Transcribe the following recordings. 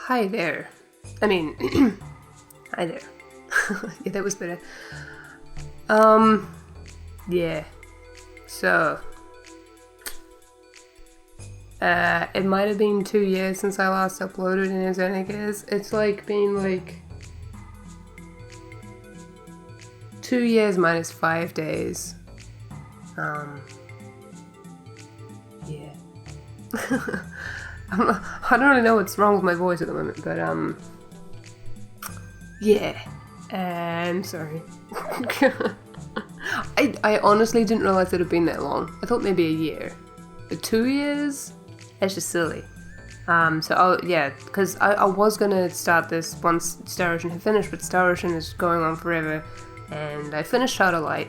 Hi there. I mean, hi there. Yeah, that was better. Yeah. So, it might have been 2 years since I last uploaded in Xenogears. It's like been like 2 years minus 5 days. Yeah. I don't really know what's wrong with my voice at the moment, but yeah. I'm sorry. I honestly didn't realize it had been that long. I thought maybe a year. But 2 years? That's just silly. Because I was gonna start this once Star Ocean had finished, but Star Ocean is going on forever, and I finished Shadow Light.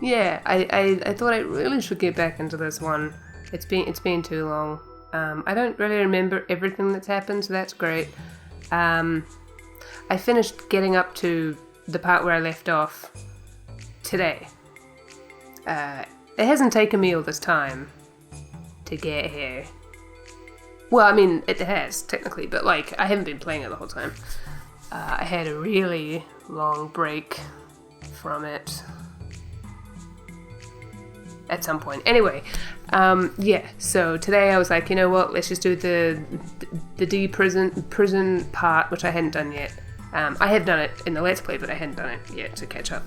Yeah, I thought I really should get back into this one. It's been too long. I don't really remember everything that's happened, so that's great. I finished getting up to the part where I left off today. It hasn't taken me all this time to get here. Well, I mean, it has, technically, but like, I haven't been playing it the whole time. I had a really long break from it at some point. Anyway, so today I was like, you know what, let's just do the prison part, which I hadn't done yet. I have done it in the Let's Play, but I hadn't done it yet to catch up.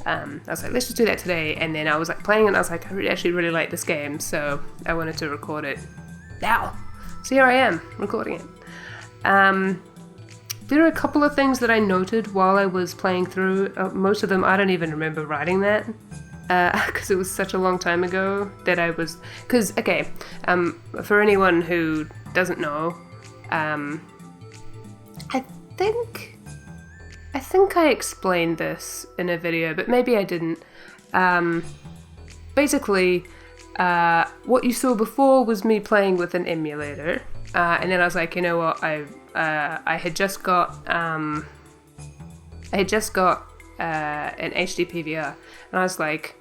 I was like, let's just do that today, and then I was like playing it, and I was like, I actually really like this game, so I wanted to record it now. So here I am, recording it. There are a couple of things that I noted while I was playing through. Most of them, I don't even remember writing that, because it was such a long time ago that I was... Because, okay, for anyone who doesn't know, I think I explained this in a video, but maybe I didn't. Basically, what you saw before was me playing with an emulator, and then I was like, you know what, I had just got an HD PVR, and I was like,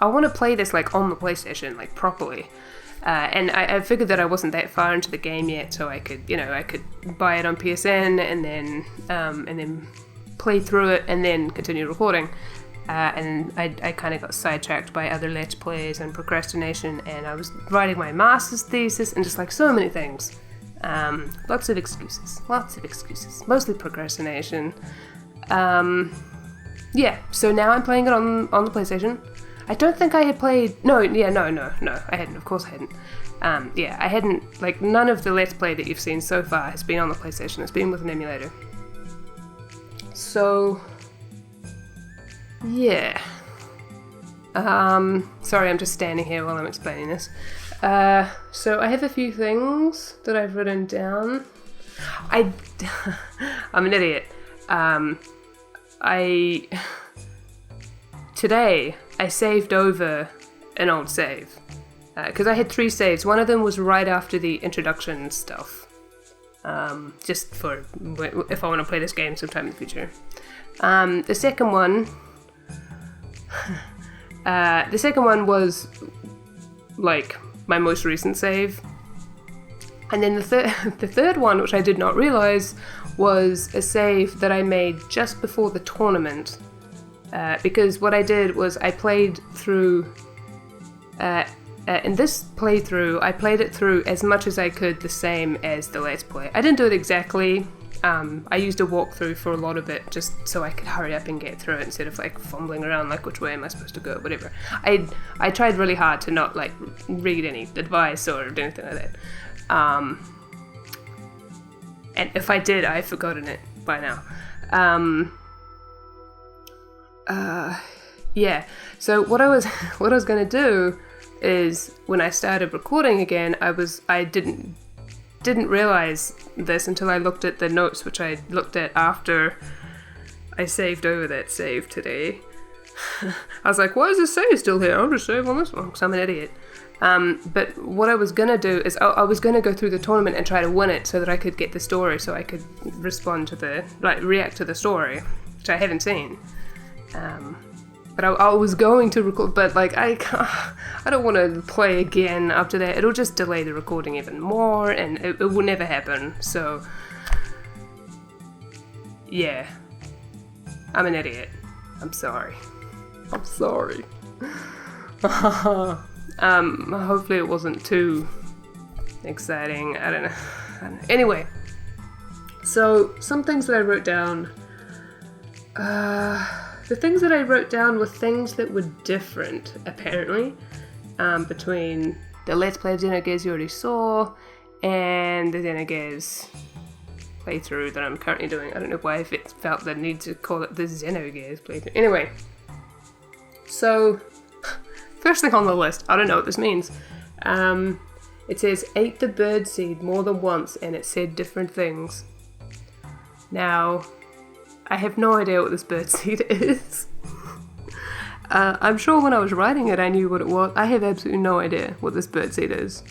I want to play this like on the PlayStation, like properly. And I figured that I wasn't that far into the game yet, so I could buy it on PSN and then play through it and then continue recording. And I kind of got sidetracked by other Let's Plays and procrastination, and I was writing my master's thesis and just like so many things. Lots of excuses, mostly procrastination. Yeah, so now I'm playing it on the PlayStation. I don't think I had played... No, I hadn't. Of course I hadn't. I hadn't... Like, none of the Let's Play that you've seen so far has been on the PlayStation. It's been with an emulator. So... yeah. Sorry, I'm just standing here while I'm explaining this. So I have a few things that I've written down. I'm an idiot. Today, I saved over an old save, because I had 3 saves. One of them was right after the introduction stuff, just for if I want to play this game sometime in the future. The second one was like my most recent save, and then the third one, which I did not realize, was a save that I made just before the tournament. Because what I did was I played through, in this playthrough, I played it through as much as I could the same as the Let's Play. I didn't do it exactly. I used a walkthrough for a lot of it just so I could hurry up and get through it instead of like fumbling around like which way am I supposed to go, whatever. I tried really hard to not like read any advice or do anything like that. And if I did, I've forgotten it by now. Yeah, so what I was gonna do is when I started recording again, I didn't realize this until I looked at the notes, which I looked at after I saved over that save today. I was like, why is this save still here? I'll just save on this one, because I'm an idiot. But what I was gonna do is I was gonna go through the tournament and try to win it so that I could get the story, so I could react to the story, which I haven't seen. But I was going to record, but like I don't want to play again after that. It'll just delay the recording even more, and it will never happen. So yeah, I'm an idiot. I'm sorry. Hopefully it wasn't too exciting. I don't know. Anyway, so some things that I wrote down. The things that I wrote down were things that were different, apparently, between the Let's Play of Xenogears you already saw and the Xenogears playthrough that I'm currently doing. I don't know why I felt the need to call it the Xenogears playthrough. Anyway, so first thing on the list, I don't know what this means. It says, ate the bird seed more than once and it said different things. Now, I have no idea what this birdseed is. I'm sure when I was writing it I knew what it was. I have absolutely no idea what this birdseed is.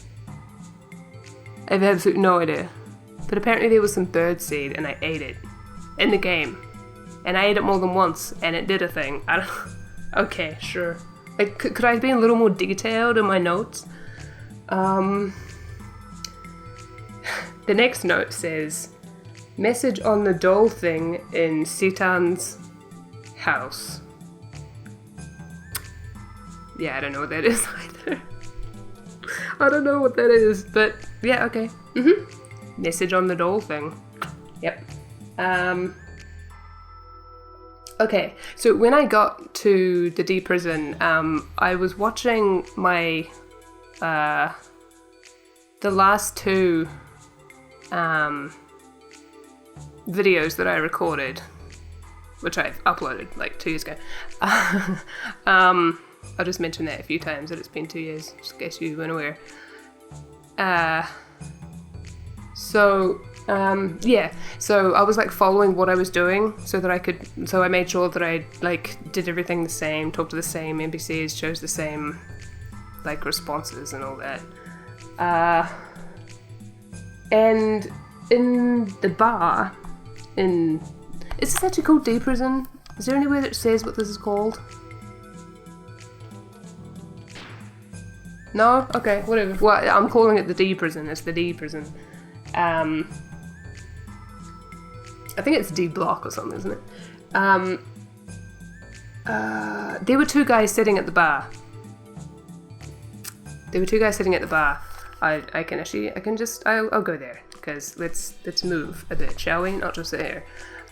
I have absolutely no idea. But apparently there was some birdseed and I ate it. In the game. And I ate it more than once and it did a thing. I don't... Okay, sure. Like, could I have been a little more detailed in my notes? The next note says... Message on the doll thing in Citan's house. Yeah, I don't know what that is either. I don't know what that is, but yeah, okay. Message on the doll thing. Yep. Okay, so when I got to the D prison, I was watching my, the last two, videos that I recorded, which I've uploaded like 2 years ago. I'll just mention that a few times that it's been 2 years, just in case you weren't aware. Yeah, so I was like following what I was doing so that I made sure that I like did everything the same, talked to the same NPCs, chose the same like responses and all that. And in the bar, is this actually called D prison? Is there anywhere that says what this is called? No? Okay, whatever. Well, I'm calling it the D prison. It's the D prison. I think it's D block or something, isn't it? There were two guys sitting at the bar. I'll go there. Because let's move a bit, shall we? Not just there.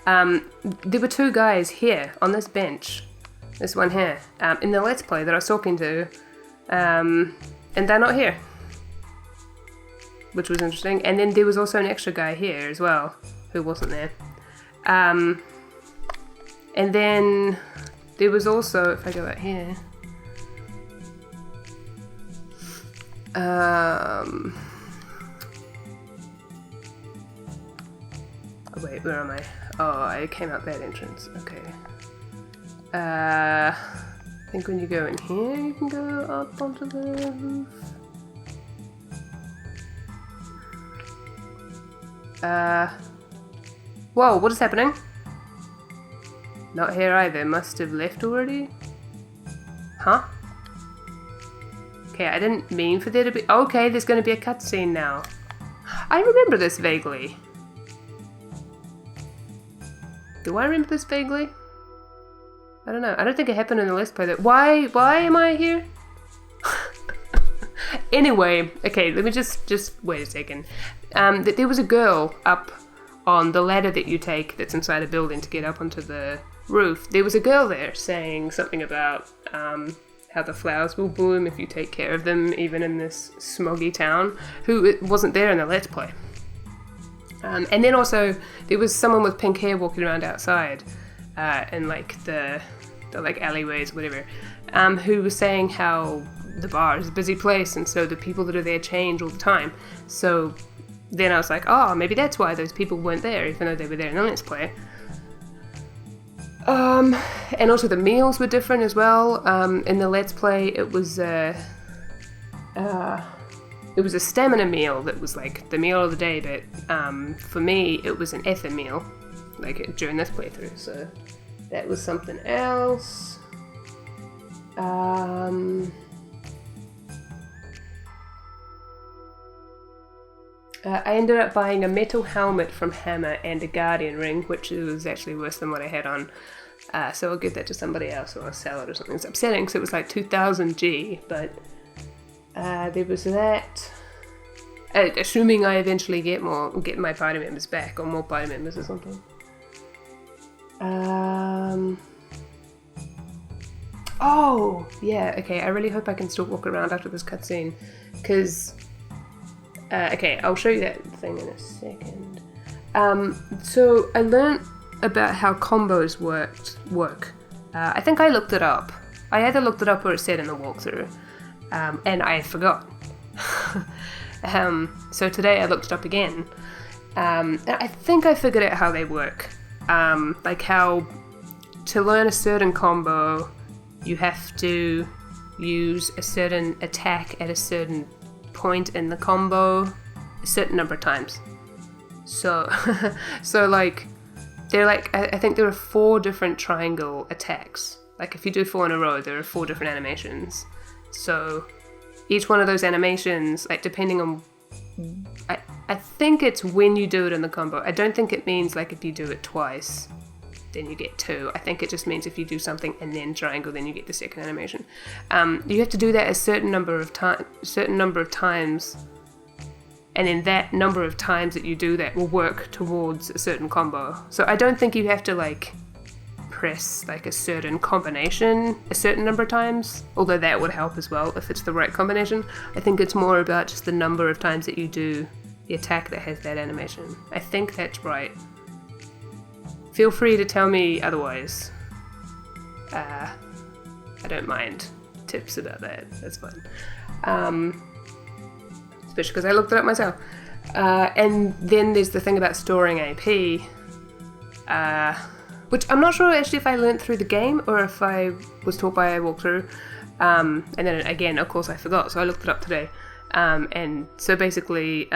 There were two guys here on this bench, this one here, in the Let's Play that I was talking to, and they're not here, which was interesting. And then there was also an extra guy here as well, who wasn't there. And then there was also, if I go out here, wait, where am I? Oh, I came out that entrance. Okay. I think when you go in here, you can go up onto the roof. Whoa, what is happening? Not here either. Must have left already? Huh? Okay, I didn't mean for there to be... Okay, there's going to be a cutscene now. I remember this vaguely. Do I remember this vaguely? I don't know. I don't think it happened in the Let's Play. Why am I here? Anyway, okay, let me just wait a second. There was a girl up on the ladder that you take that's inside a building to get up onto the roof. There was a girl there saying something about how the flowers will bloom if you take care of them, even in this smoggy town, who wasn't there in the Let's Play. And then also, there was someone with pink hair walking around outside, in like the like alleyways, whatever, who was saying how the bar is a busy place, and so the people that are there change all the time. So then I was like, oh, maybe that's why those people weren't there, even though they were there in the Let's Play. And also the meals were different as well. In the Let's Play, it was a stamina meal that was like the meal of the day, but for me, it was an ether meal, like during this playthrough. So that was something else. I ended up buying a metal helmet from Hammer and a guardian ring, which was actually worse than what I had on. So I'll give that to somebody else or I'll sell it or something. It's upsetting because it was like 2000 G, but there was that. Assuming I eventually get my party members back or more party members or something. Oh, yeah, okay, I really hope I can still walk around after this cutscene, because, okay, I'll show you that thing in a second. So I learnt about how combos work. I think I looked it up. I either looked it up or it said in the walkthrough, and I forgot. So today I looked it up again. And I think I figured out how they work. Like how to learn a certain combo, you have to use a certain attack at a certain point in the combo a certain number of times. So, like, they're like, I think there are 4 different triangle attacks. Like if you do 4 in a row, there are 4 different animations. So each one of those animations, like depending on, I think it's when you do it in the combo. I don't think it means like if you do it twice, then you get 2. I think it just means if you do something and then triangle, then you get the second animation. You have to do that a certain number of times, and then that number of times that you do that will work towards a certain combo. So I don't think you have to like press like a certain combination a certain number of times, although that would help as well if it's the right combination. I think it's more about just the number of times that you do the attack that has that animation. I think that's right. Feel free to tell me otherwise. I don't mind tips about that. That's fine. Especially because I looked it up myself. And then there's the thing about storing AP, which I'm not sure actually if I learnt through the game or if I was taught by a walkthrough. And then again, of course, I forgot, so I looked it up today. And so basically,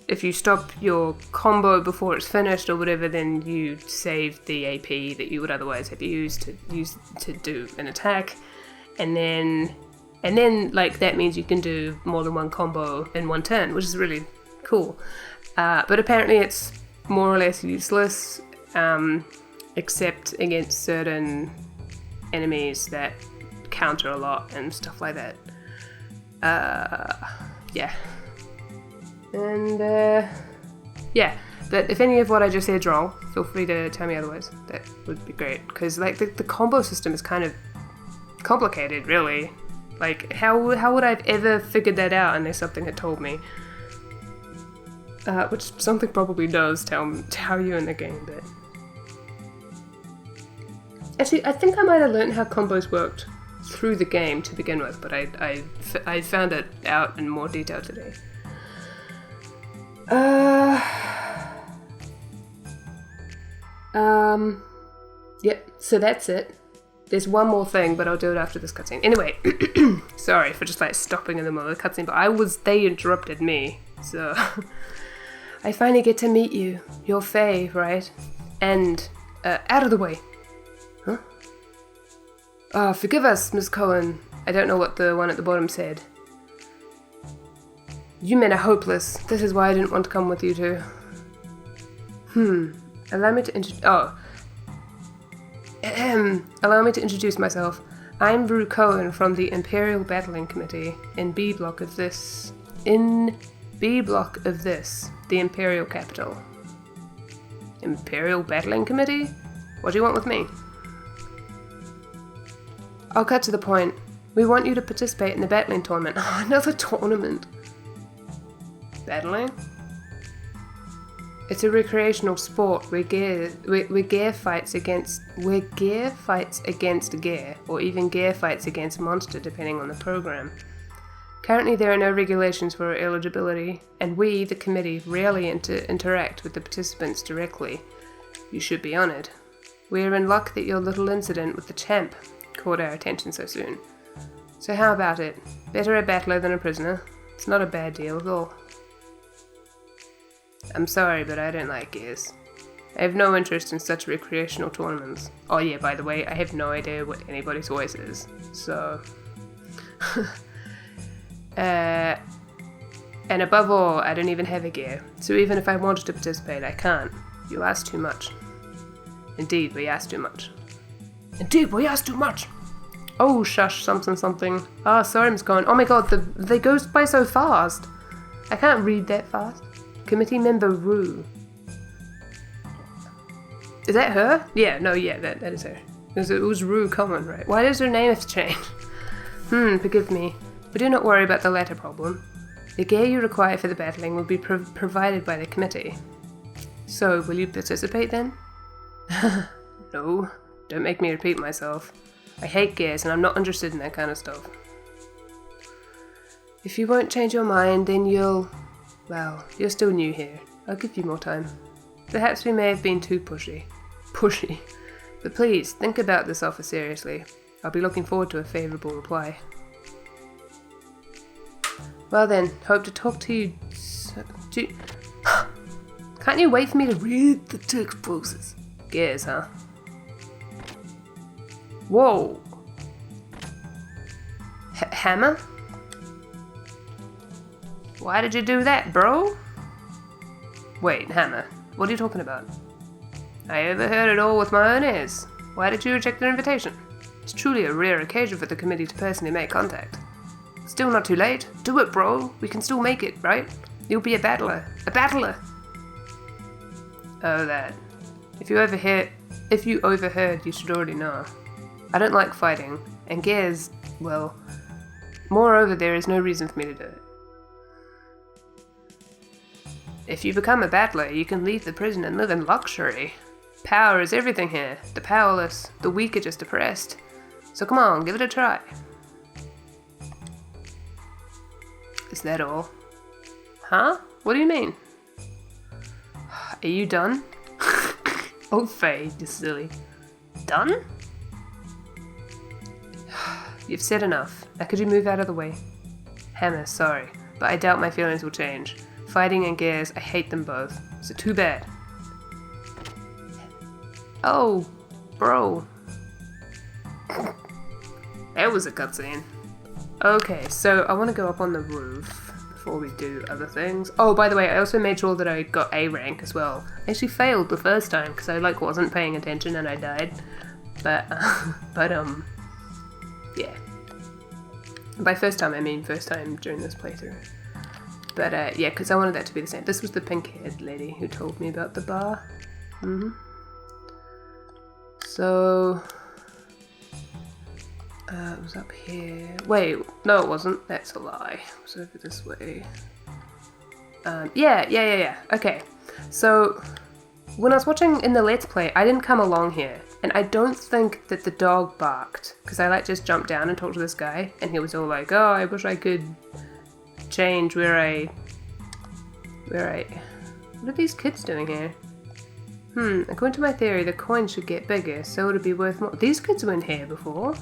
if you stop your combo before it's finished or whatever, then you save the AP that you would otherwise have used to do an attack, and then like that means you can do more than one combo in one turn, which is really cool. But apparently it's more or less useless, except against certain enemies that counter a lot and stuff like that. Yeah. And, yeah, but if any of what I just said's wrong, feel free to tell me otherwise. That would be great, because, like, the combo system is kind of complicated, really. Like, how would I have ever figured that out unless something had told me? Which something probably does tell you in the game, but... Actually, I think I might have learned how combos worked through the game to begin with, but I found it out in more detail today. Yep, so that's it. There's one more thing, but I'll do it after this cutscene. Anyway, sorry for just like stopping in the middle of the cutscene, but they interrupted me, so I finally get to meet you. You're Faye, right? And, out of the way. Huh? Forgive us, Miss Cohen. I don't know what the one at the bottom said. You men are hopeless. This is why I didn't want to come with you two. Allow me to introduce myself. I'm Brew Cohen from the Imperial Battling Committee in B block of this, the Imperial capital. Imperial Battling Committee? What do you want with me? I'll cut to the point. We want you to participate in the battling tournament. Oh, another tournament. Battling? It's a recreational sport where gear fights against gear, or even gear fights against monster depending on the program. Currently there are no regulations for eligibility, and we, the committee, rarely interact with the participants directly. You should be honoured. We're in luck that your little incident with the champ caught our attention so soon. So how about it? Better a battler than a prisoner. It's not a bad deal at all. I'm sorry, but I don't like gears. I have no interest in such recreational tournaments. Oh yeah, by the way, I have no idea what anybody's voice is, so... and above all, I don't even have a gear, so even if I wanted to participate, I can't. You ask too much. Indeed, we ask too much. Indeed, we ask too much! Oh, shush, something something. Ah, sorry, Miss Cohen. Oh my god, they go by so fast! I can't read that fast. Committee member Rue. Is that her? Yeah, no, yeah, that is her. It was Rue Common, right? Why does her name have to change? Forgive me. But do not worry about the latter problem. The gear you require for the battling will be provided by the committee. So, will you participate then? No, don't make me repeat myself. I hate gears and I'm not interested in that kind of stuff. If you won't change your mind, then you're still new here. I'll give you more time. Perhaps we may have been too pushy. But please, think about this offer seriously. I'll be looking forward to a favourable reply. Well then, hope to talk to you... Can't you wait for me to read the text boxes? Gears, huh? Whoa! Hammer? Why did you do that, bro? Wait, Hammer, what are you talking about? I overheard it all with my own ears. Why did you reject their invitation? It's truly a rare occasion for the committee to personally make contact. Still not too late. Do it, bro. We can still make it, right? You'll be a battler. A battler! Oh, that. If you overheard, you should already know. I don't like fighting, and gears, well... Moreover, there is no reason for me to do it. If you become a battler, you can leave the prison and live in luxury. Power is everything here. The powerless, the weak are just oppressed. So come on, give it a try. Is that all? Huh? What do you mean? Are you done? Oh, Faye, you silly. Done? You've said enough. Now could you move out of the way? Hammer, sorry, but I doubt my feelings will change. Fighting and gears, I hate them both. So too bad. Oh, bro. That was a cutscene. Okay, so I want to go up on the roof before we do other things. Oh, by the way, I also made sure that I got A rank as well. I actually failed the first time because I wasn't paying attention and I died. But yeah. By first time, I mean first time during this playthrough. But yeah, because I wanted that to be the same. This was the pink-haired lady who told me about the bar. So... it was up here. Wait, no it wasn't. That's a lie. It was over this way. Yeah. Okay. So, when I was watching in the Let's Play, I didn't come along here. And I don't think that the dog barked. Because I just jumped down and talked to this guy. And he was all like, oh, I wish I could change where I... What are these kids doing here? According to my theory, the coin should get bigger, so it'll be worth more. These kids weren't here before.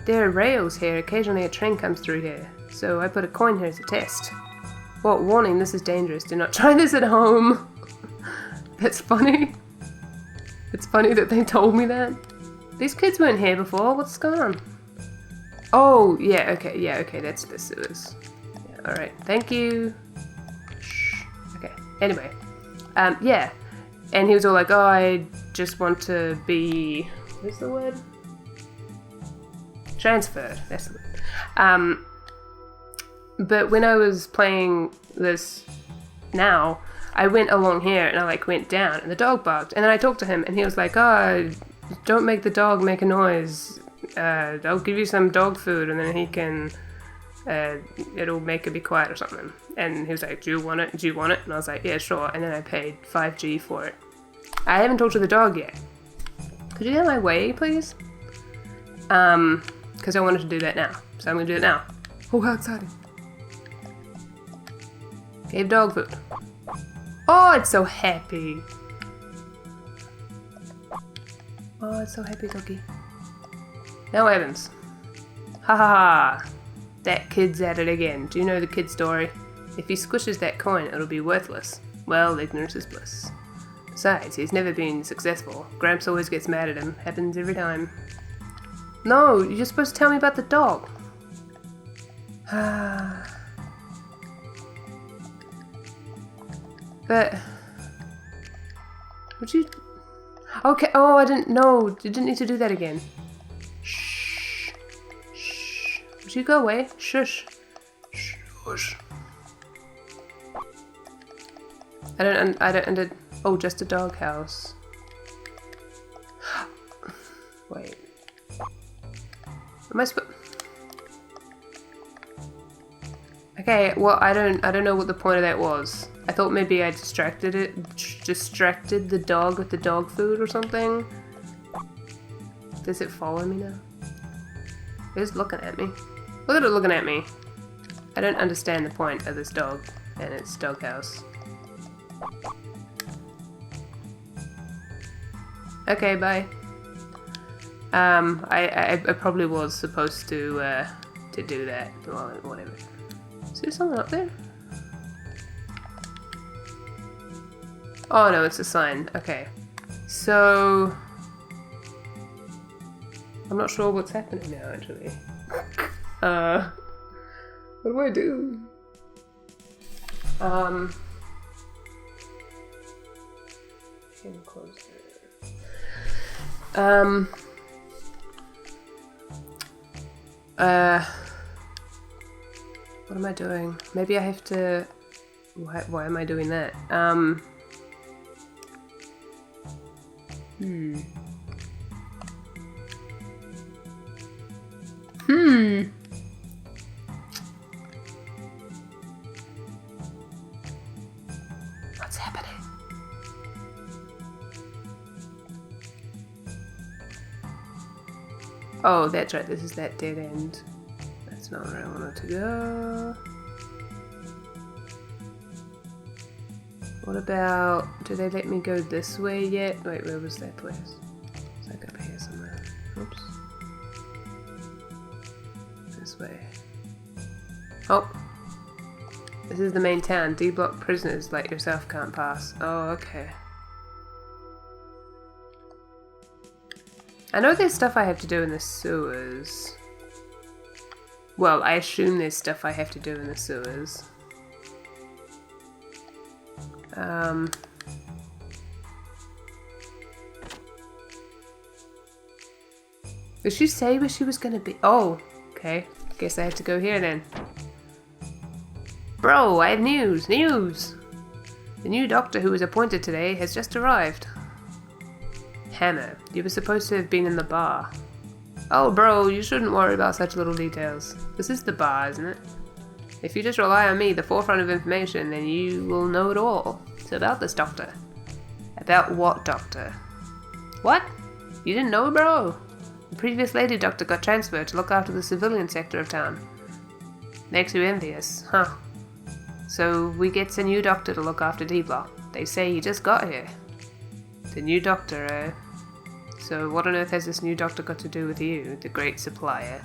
There are rails here, occasionally a train comes through here, so I put a coin here as a test. What warning, this is dangerous, do not try this at home. That's funny. It's funny that they told me that. These kids weren't here before, what's going on? Oh, yeah, okay, that's the sewers. Yeah, alright, thank you. Shh. Okay, anyway. Yeah. And he was all like, oh, I just want to be... What's the word? Transferred, that's the word. But when I was playing this now, I went along here and I went down and the dog barked. And then I talked to him and he was like, oh, don't make the dog make a noise. I'll give you some dog food and then he can... it'll make it be quiet or something. And he was like, do you want it? And I was like, yeah, sure. And then I paid 5G for it. I haven't talked to the dog yet. Could you get out of my way, please? Because I wanted to do that now. So I'm going to do it now. Oh, how exciting. Gave dog food. Oh, it's so happy. Oh, it's so happy, doggy. Now what happens? Ha ha ha. That kid's at it again. Do you know the kid story? If he squishes that coin, it'll be worthless. Well, ignorance is bliss. Besides, he's never been successful. Gramps always gets mad at him. Happens every time. No, you're supposed to tell me about the dog. But... Would you... Okay, oh, I didn't know. You didn't need to do that again. Shh. Shh. Would you go away? Shush. Shush. I don't, oh, just a doghouse. Wait. Am I supposed... Okay, well, I don't know what the point of that was. I thought maybe I distracted the dog with the dog food or something. Does it follow me now? It's looking at me. Look at it looking at me. I don't understand the point of this dog and its doghouse. Okay, bye. I probably was supposed to do that. Well, whatever. Is there something up there? Oh no, it's a sign. Okay. So... I'm not sure what's happening now, actually. What do I do? Can close there. What am I doing? Maybe I have to... Why am I doing that? What's happening? Oh, that's right. This is that dead end. That's not where I wanted to go. What about... Do they let me go this way yet? Wait, where was that place? It's like up here somewhere. Oops. This way. Oh! This is the main town. D-block prisoners like yourself can't pass. Oh, okay. I know there's stuff I have to do in the sewers. Well, I assume there's stuff I have to do in the sewers. Did she say where she was gonna be? Oh, okay. Guess I have to go here then. Bro, I have news! News! The new doctor who was appointed today has just arrived. Hammer, you were supposed to have been in the bar. Oh, bro, you shouldn't worry about such little details. This is the bar, isn't it? If you just rely on me, the forefront of information, then you will know it all. It's about this doctor. About what doctor? What? You didn't know, bro? The previous lady doctor got transferred to look after the civilian sector of town. Makes you envious, huh? So we get a new doctor to look after D-Block. They say he just got here. The new doctor, eh? So what on earth has this new doctor got to do with you, the great supplier?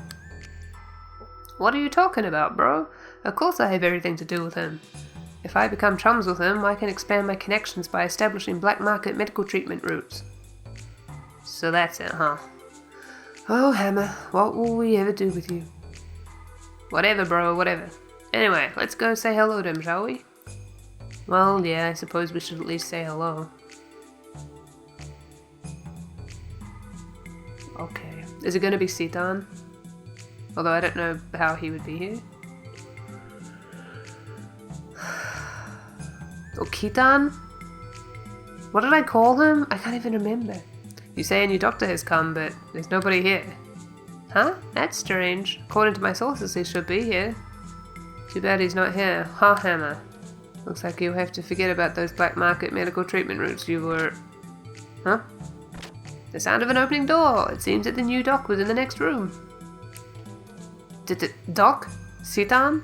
What are you talking about, bro? Of course I have everything to do with him. If I become chums with him, I can expand my connections by establishing black market medical treatment routes. So that's it, huh? Oh, Hammer, what will we ever do with you? Whatever, bro, whatever. Anyway, let's go say hello to him, shall we? Well, yeah, I suppose we should at least say hello. Okay. Is it going to be Citan? Although I don't know how he would be here. Or Kitan? What did I call him? I can't even remember. You say a new doctor has come, but there's nobody here. Huh? That's strange. According to my sources, he should be here. Too bad he's not here. Ha, Hammer. Looks like you'll have to forget about those black market medical treatment routes you were... Huh? The sound of an opening door. It seems that the new doc was in the next room. Doc? Citan?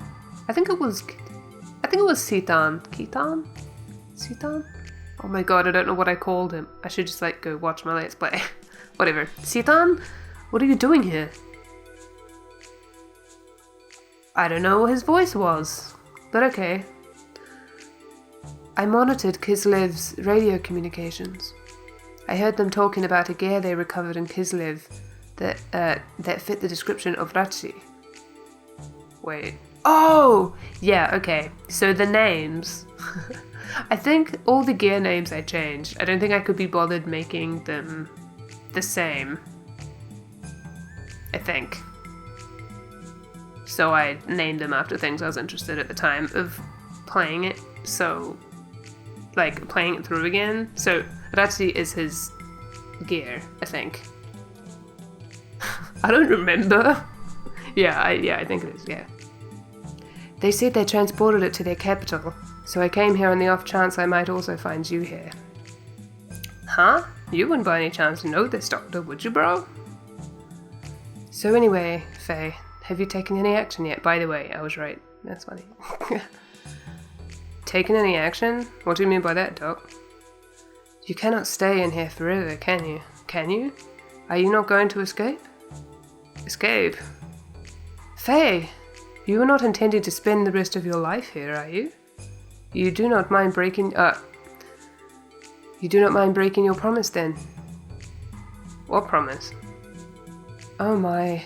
I think it was Citan. Kitan? Citan? Oh my god, I don't know what I called him. I should just go watch my Let's Play. Whatever. Citan? What are you doing here? I don't know what his voice was, but okay. I monitored Kislev's radio communications. I heard them talking about a gear they recovered in Kislev that fit the description of Ratsi. Wait. Oh! Yeah, okay. So the names. I think all the gear names I changed. I don't think I could be bothered making them the same. I think. So I named them after things I was interested at the time of playing it. So, like, playing it through again. So, Ratsi is his gear, I think. I don't remember. I think it is, yeah. They said they transported it to their capital, so I came here on the off chance I might also find you here. Huh? You wouldn't by any chance know this doctor, would you, bro? So anyway, Faye, have you taken any action yet? By the way, I was right. That's funny. Taken any action? What do you mean by that, Doc? You cannot stay in here forever, can you? Can you? Are you not going to escape? Escape? Faye! You are not intending to spend the rest of your life here, are you? You do not mind breaking your promise then? What promise? Oh my,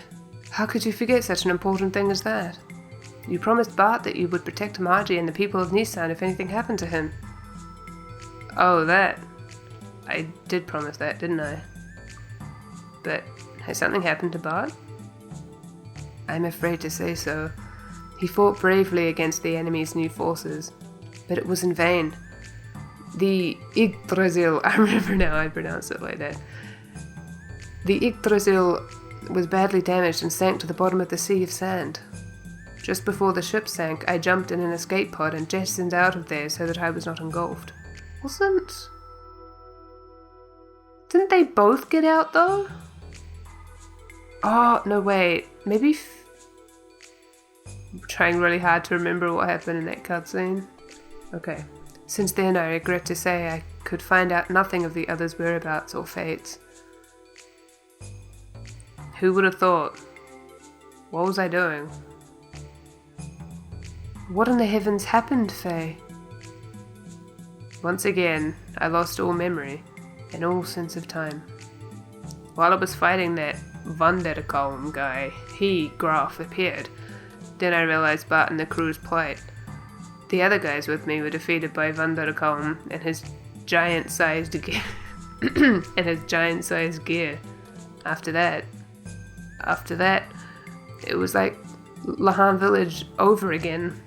how could you forget such an important thing as that? You promised Bart that you would protect Margie and the people of Nissan if anything happened to him. Oh, that. I did promise that, didn't I? But has something happened to Bart? I'm afraid to say so. He fought bravely against the enemy's new forces, but it was in vain. The Yggdrasil, I remember now I pronounced it like that. The Yggdrasil was badly damaged and sank to the bottom of the sea of sand. Just before the ship sank, I jumped in an escape pod and jettisoned out of there so that I was not engulfed. Didn't they both get out though? Oh, no wait, maybe I'm trying really hard to remember what happened in that cutscene. Okay. Since then, I regret to say I could find out nothing of the others' whereabouts or fates. Who would have thought? What was I doing? What in the heavens happened, Faye? Once again, I lost all memory and all sense of time. While I was fighting that Vanderkolm guy, Graf, appeared. Then I realized Bart and the crew's plight. The other guys with me were defeated by Vanderkolm and his giant-sized gear. After that, it was like Lahan Village over again.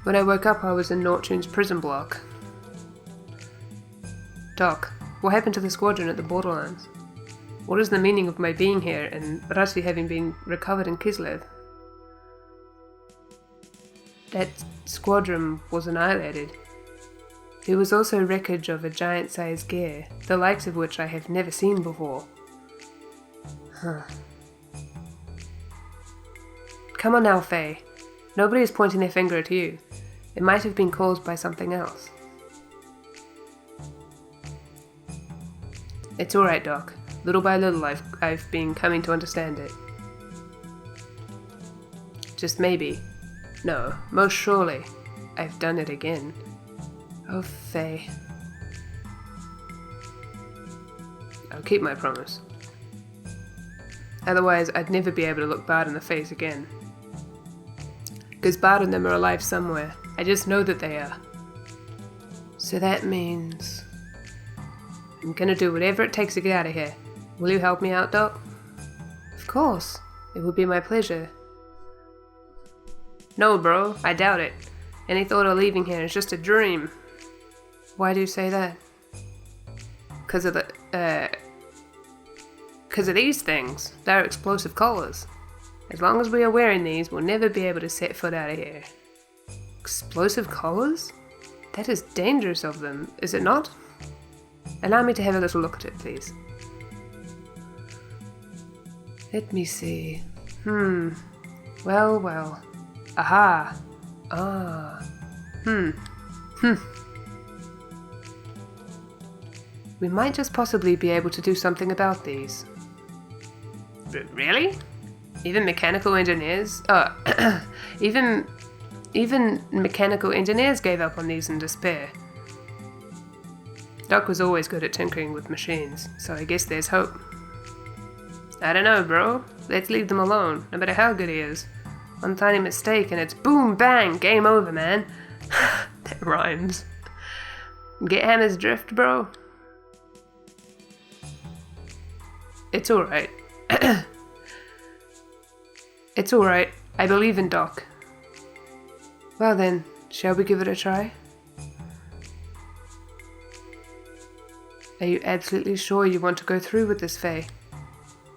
When I woke up, I was in Nortune's prison block. Doc, what happened to the squadron at the borderlands? What is the meaning of my being here and Ratsi having been recovered in Kislev? That squadron was annihilated. There was also wreckage of a giant-sized gear, the likes of which I have never seen before. Huh. Come on now, Faye. Nobody is pointing their finger at you. It might have been caused by something else. It's alright, Doc. Little by little, I've been coming to understand it. Just maybe. No, most surely, I've done it again. Oh, Faye. I'll keep my promise. Otherwise, I'd never be able to look Bart in the face again. Because Bart and them are alive somewhere. I just know that they are. So that means I'm gonna do whatever it takes to get out of here. Will you help me out, Doc? Of course. It would be my pleasure. No, bro, I doubt it. Any thought of leaving here is just a dream. Why do you say that? Because of these things. They're explosive collars. As long as we are wearing these, we'll never be able to set foot out of here. Explosive collars? That is dangerous of them, is it not? Allow me to have a little look at it, please. Let me see. Well. Aha. Ah. We might just possibly be able to do something about these. Really? Even mechanical engineers? Even Even mechanical engineers gave up on these in despair. Doc was always good at tinkering with machines, so I guess there's hope. I don't know, bro. Let's leave them alone, no matter how good he is. One tiny mistake and it's boom, bang, game over, man. That rhymes. Get Hammer's drift, bro? It's alright. It's alright. I believe in Doc. Well then, shall we give it a try? Are you absolutely sure you want to go through with this, Faye?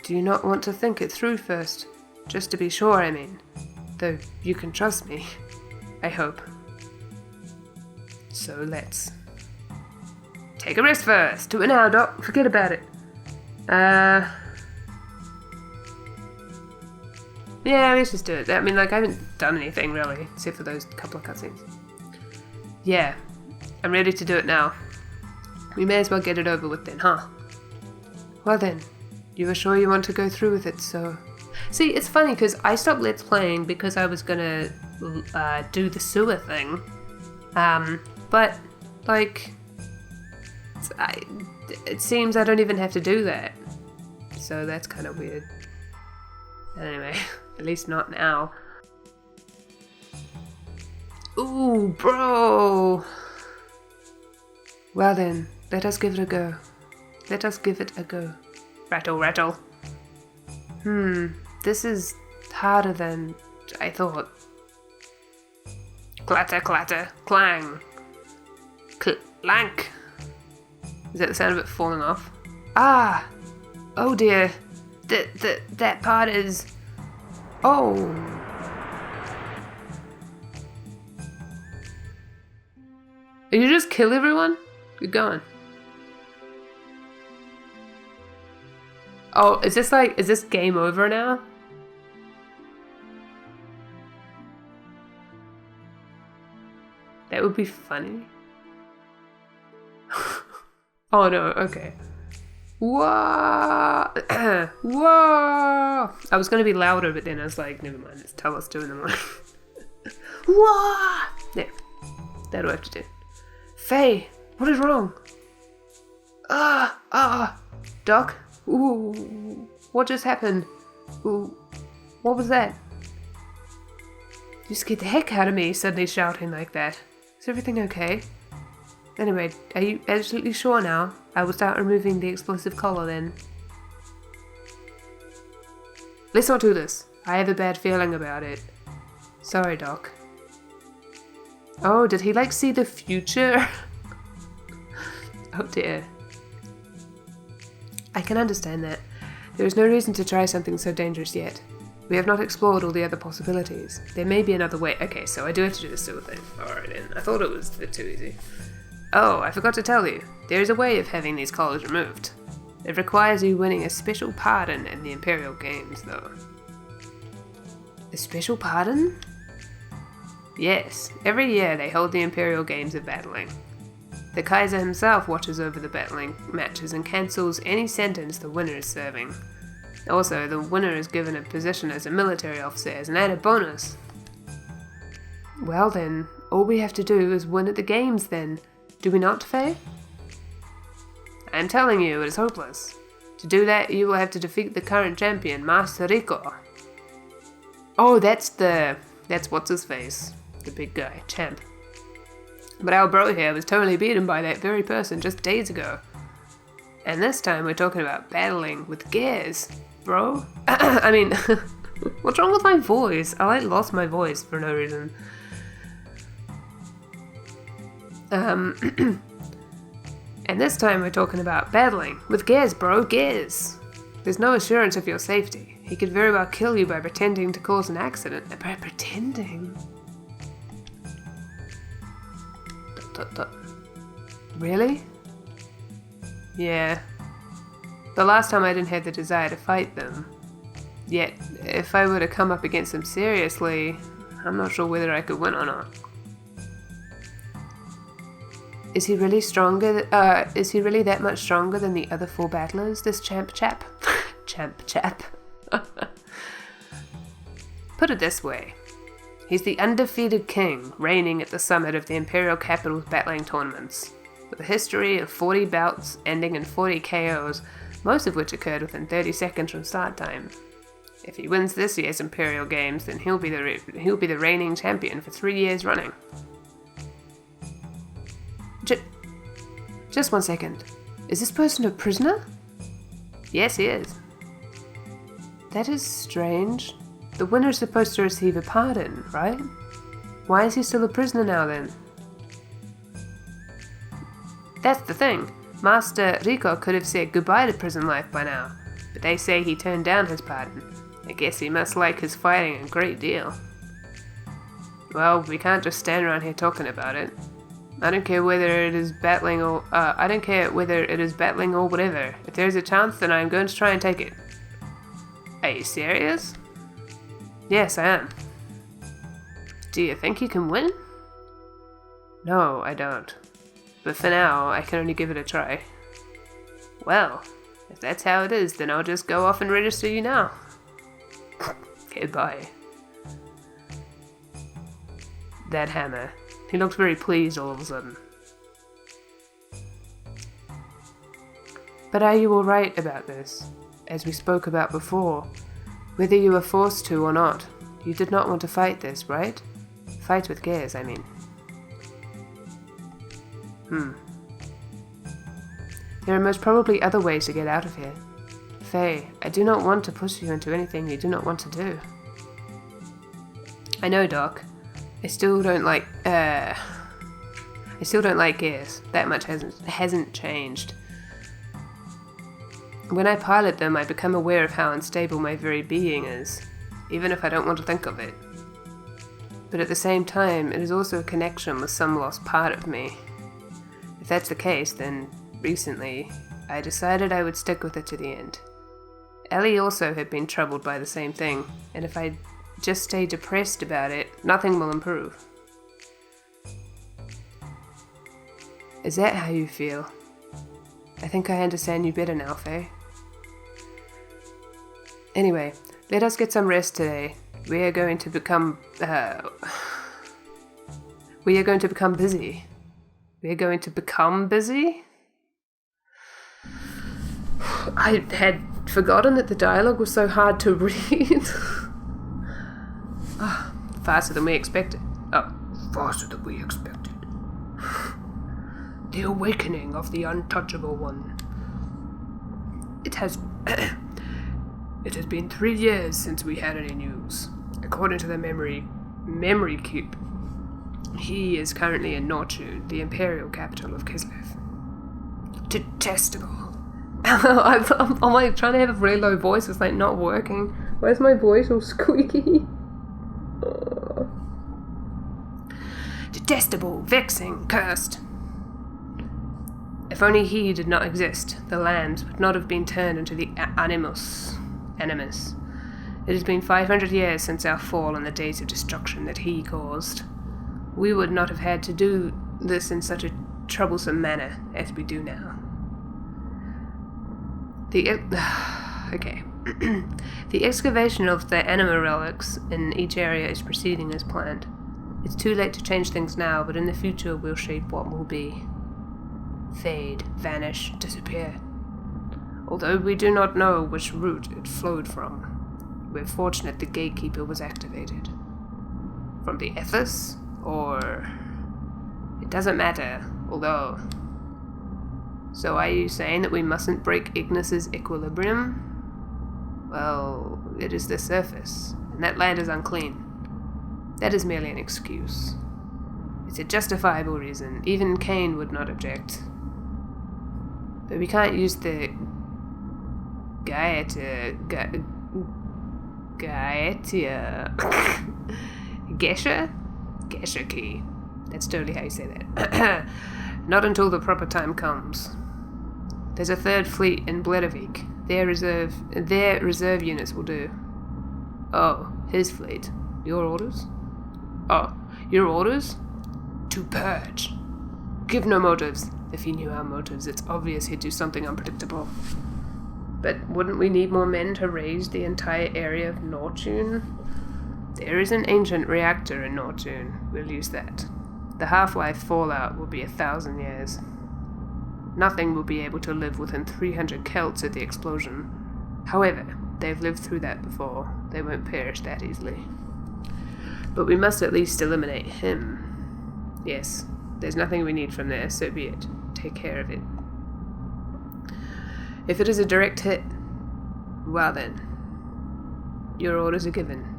Do you not want to think it through first? Just to be sure, I mean. Though you can trust me. I hope. So let's... Take a rest first. Do it now, Doc. Forget about it. Yeah, let's just do it. I mean, like, I haven't done anything, really, except for those couple of cutscenes. Yeah. I'm ready to do it now. We may as well get it over with then, huh? Well then, you are sure you want to go through with it, so... See, it's funny, because I stopped Let's Playing because I was gonna do the sewer thing. But, like... It seems I don't even have to do that. So that's kind of weird. Anyway, at least not now. Ooh, bro! Well then, let us give it a go. Let us give it a go. Rattle, rattle. This is harder than I thought. Clatter, clatter, clang. Clank. Is that the sound of it falling off? Ah! Oh dear. That part is... Oh! You just kill everyone? Good going. Oh, is this game over now? That would be funny. Oh no, okay. Whoa! Whoa! I was gonna be louder, but then I was like, never mind, let's tell us doing them one. Whoa! Yeah, that'll have to do. Faye, what is wrong? Doc? Ooh, what just happened? Ooh, what was that? You scared the heck out of me, suddenly shouting like that. Is everything okay? Anyway, are you absolutely sure now? I will start removing the explosive collar then. Let's not do this. I have a bad feeling about it. Sorry, Doc. Oh, did he like see the future? Oh dear. I can understand that. There is no reason to try something so dangerous yet. We have not explored all the other possibilities. There may be another way. Okay, so I do have to do the sewer thing. Alright then. I thought it was a bit too easy. Oh, I forgot to tell you. There is a way of having these collars removed. It requires you winning a special pardon in the Imperial Games, though. A special pardon? Yes. Every year they hold the Imperial Games of battling. The Kaiser himself watches over the battling matches and cancels any sentence the winner is serving. Also, the winner is given a position as a military officer as an added bonus. Well then, all we have to do is win at the games then. Do we not, Faye? I'm telling you, it is hopeless. To do that, you will have to defeat the current champion, Master Rico. Oh, that's what's-his-face. The big guy, champ. But our bro here was totally beaten by that very person just days ago. And this time we're talking about battling with gears, bro. I mean, what's wrong with my voice? I lost my voice for no reason. And this time we're talking about battling with gears, bro, gears. There's no assurance of your safety. He could very well kill you by pretending to cause an accident. By pretending? Really? Yeah. The last time I didn't have the desire to fight them. Yet, if I were to come up against them seriously, I'm not sure whether I could win or not. Is he really stronger? Is he really that much stronger than the other 4 battlers, this champ chap? Champ chap. Put it this way. He's the undefeated king, reigning at the summit of the Imperial capital's battling tournaments, with a history of 40 bouts ending in 40 KOs, most of which occurred within 30 seconds from start time. If he wins this year's Imperial Games, then he'll be the reigning champion for 3 years running. Just 1 second. Is this person a prisoner? Yes, he is. That is strange. The winner's supposed to receive a pardon, right? Why is he still a prisoner now then? That's the thing. Master Rico could have said goodbye to prison life by now, but they say he turned down his pardon. I guess he must like his fighting a great deal. Well, we can't just stand around here talking about it. I don't care whether it is battling or whatever. If there's a chance, then I'm going to try and take it. Are you serious? Yes, I am. Do you think you can win? No, I don't. But for now, I can only give it a try. Well, if that's how it is, then I'll just go off and register you now. Goodbye. That hammer. He looked very pleased all of a sudden. But are you alright about this? As we spoke about before, whether you were forced to or not, you did not want to fight this, right? Fight with Gears, I mean. There are most probably other ways to get out of here. Faye, I do not want to push you into anything you do not want to do. I know, Doc. I still don't like Gears. That much hasn't changed. When I pilot them, I become aware of how unstable my very being is, even if I don't want to think of it. But at the same time, it is also a connection with some lost part of me. If that's the case, then recently, I decided I would stick with it to the end. Ellie also had been troubled by the same thing, and if I just stay depressed about it, nothing will improve. Is that how you feel? I think I understand you better now, Faye. Anyway, let us get some rest today. We are going to become busy. We are going to become busy? I had forgotten that the dialogue was so hard to read. Faster than we expected. Faster than we expected. The awakening of the untouchable one. It has been 3 years since we had any news. According to the memory cube, he is currently in Norchun, the Imperial capital of Kislev. Detestable. I'm like trying to have a really low voice, it's like not working. Why is my voice all squeaky? Detestable, vexing, cursed. If only he did not exist, the land would not have been turned into the Animus. It has been 500 years since our fall and the days of destruction that he caused. We would not have had to do this in such a troublesome manner as we do now. The excavation of the anima relics in each area is proceeding as planned. It's too late to change things now, but in the future we'll shape what will be. Fade, vanish, disappear. Although we do not know which route it flowed from, we're fortunate the gatekeeper was activated. From the ethos, or... It doesn't matter, although... So are you saying that we mustn't break Ignis's equilibrium? Well, it is the surface, and that land is unclean. That is merely an excuse. It's a justifiable reason. Even Cain would not object. But we can't use the Gaetia Gesha key. That's totally how you say that. Not until the proper time comes. There's a third fleet in Bledavik. Their reserve units will do. Oh, his fleet. Your orders? Oh, your orders? To purge. Give no motives. If he knew our motives, it's obvious he'd do something unpredictable. But wouldn't we need more men to raise the entire area of Norchun? There is an ancient reactor in Nortune. We'll use that. The half-life fallout will be 1,000 years. Nothing will be able to live within 300 Celts of the explosion. However, they've lived through that before. They won't perish that easily. But we must at least eliminate him. Yes, there's nothing we need from there, so be it. Take care of it. If it is a direct hit, well then, your orders are given.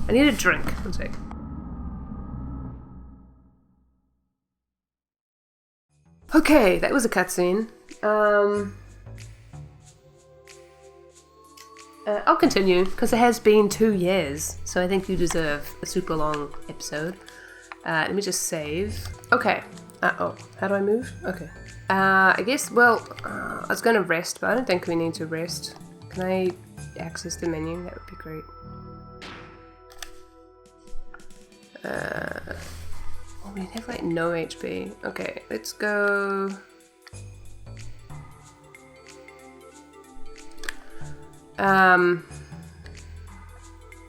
I need a drink. One sec. Okay, that was a cutscene. I'll continue, because it has been 2 years, so I think you deserve a super long episode. Let me just save. Okay. Oh, how do I move? Okay. I guess, well, I was going to rest, but I don't think we need to rest. Can I access the menu? That would be great. Oh, we have like no HP. Okay, let's go.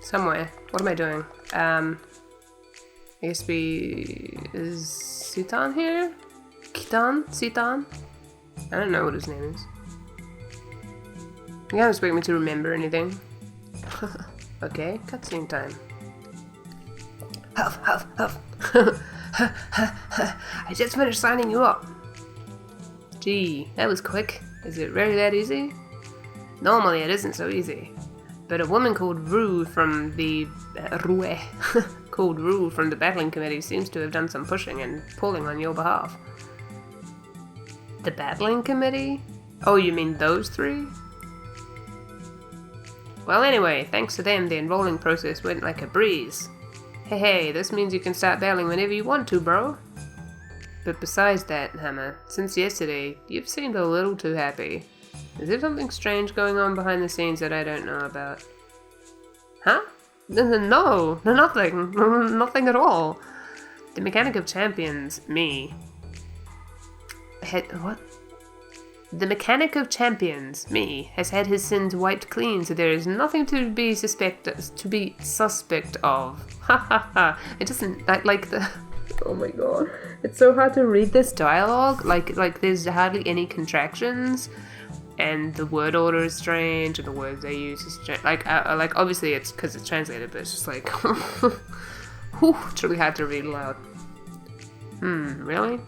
Somewhere. What am I doing? I guess is Sitan here? Sitan? I don't know what his name is. You can't expect me to remember anything. Okay, cutscene time. Huff, huff, huff. I just finished signing you up. Gee, that was quick. Is it really that easy? Normally it isn't so easy. But a woman called Rue from the... called Rue from the battling committee seems to have done some pushing and pulling on your behalf. The battling committee? Oh, you mean those three? Well anyway, thanks to them the enrolling process went like a breeze. Hey, this means you can start battling whenever you want to, bro. But besides that, Hammer, since yesterday, you've seemed a little too happy. Is there something strange going on behind the scenes that I don't know about? Huh? No, nothing. Nothing at all. The mechanic of champions, me. What? The mechanic of champions, me, has had his sins wiped clean, so there is nothing to be suspect of. Ha ha ha. It doesn't like the. Oh my god, it's so hard to read this dialogue. Like there's hardly any contractions, and the word order is strange, and the words they use is strange. Like obviously it's because it's translated, but it's just like, whew, it's really hard to read aloud. Really?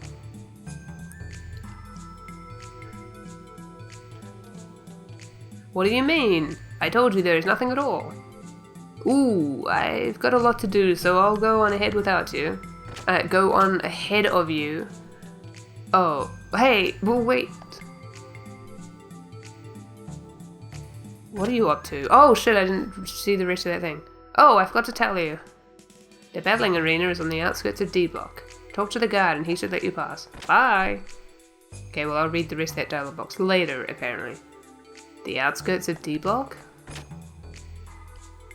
What do you mean? I told you there is nothing at all. Ooh, I've got a lot to do, so I'll go on ahead without you. Go on ahead of you. Oh, hey, well wait. What are you up to? Oh shit, I didn't see the rest of that thing. Oh, I forgot to tell you. The battling arena is on the outskirts of D Block. Talk to the guard and he should let you pass. Bye. Okay, well I'll read the rest of that dialogue box later, apparently. The outskirts of D Block?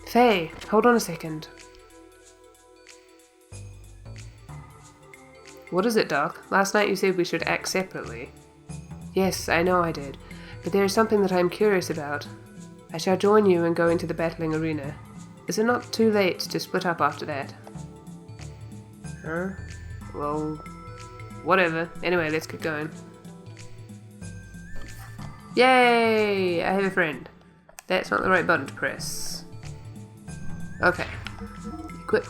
Faye, hold on a second. What is it, Doc? Last night you said we should act separately. Yes, I know I did, but there is something that I am curious about. I shall join you and go into the battling arena. Is it not too late to split up after that? Huh? Well, whatever. Anyway, let's get going. Yay! I have a friend. That's not the right button to press. Okay. Equip.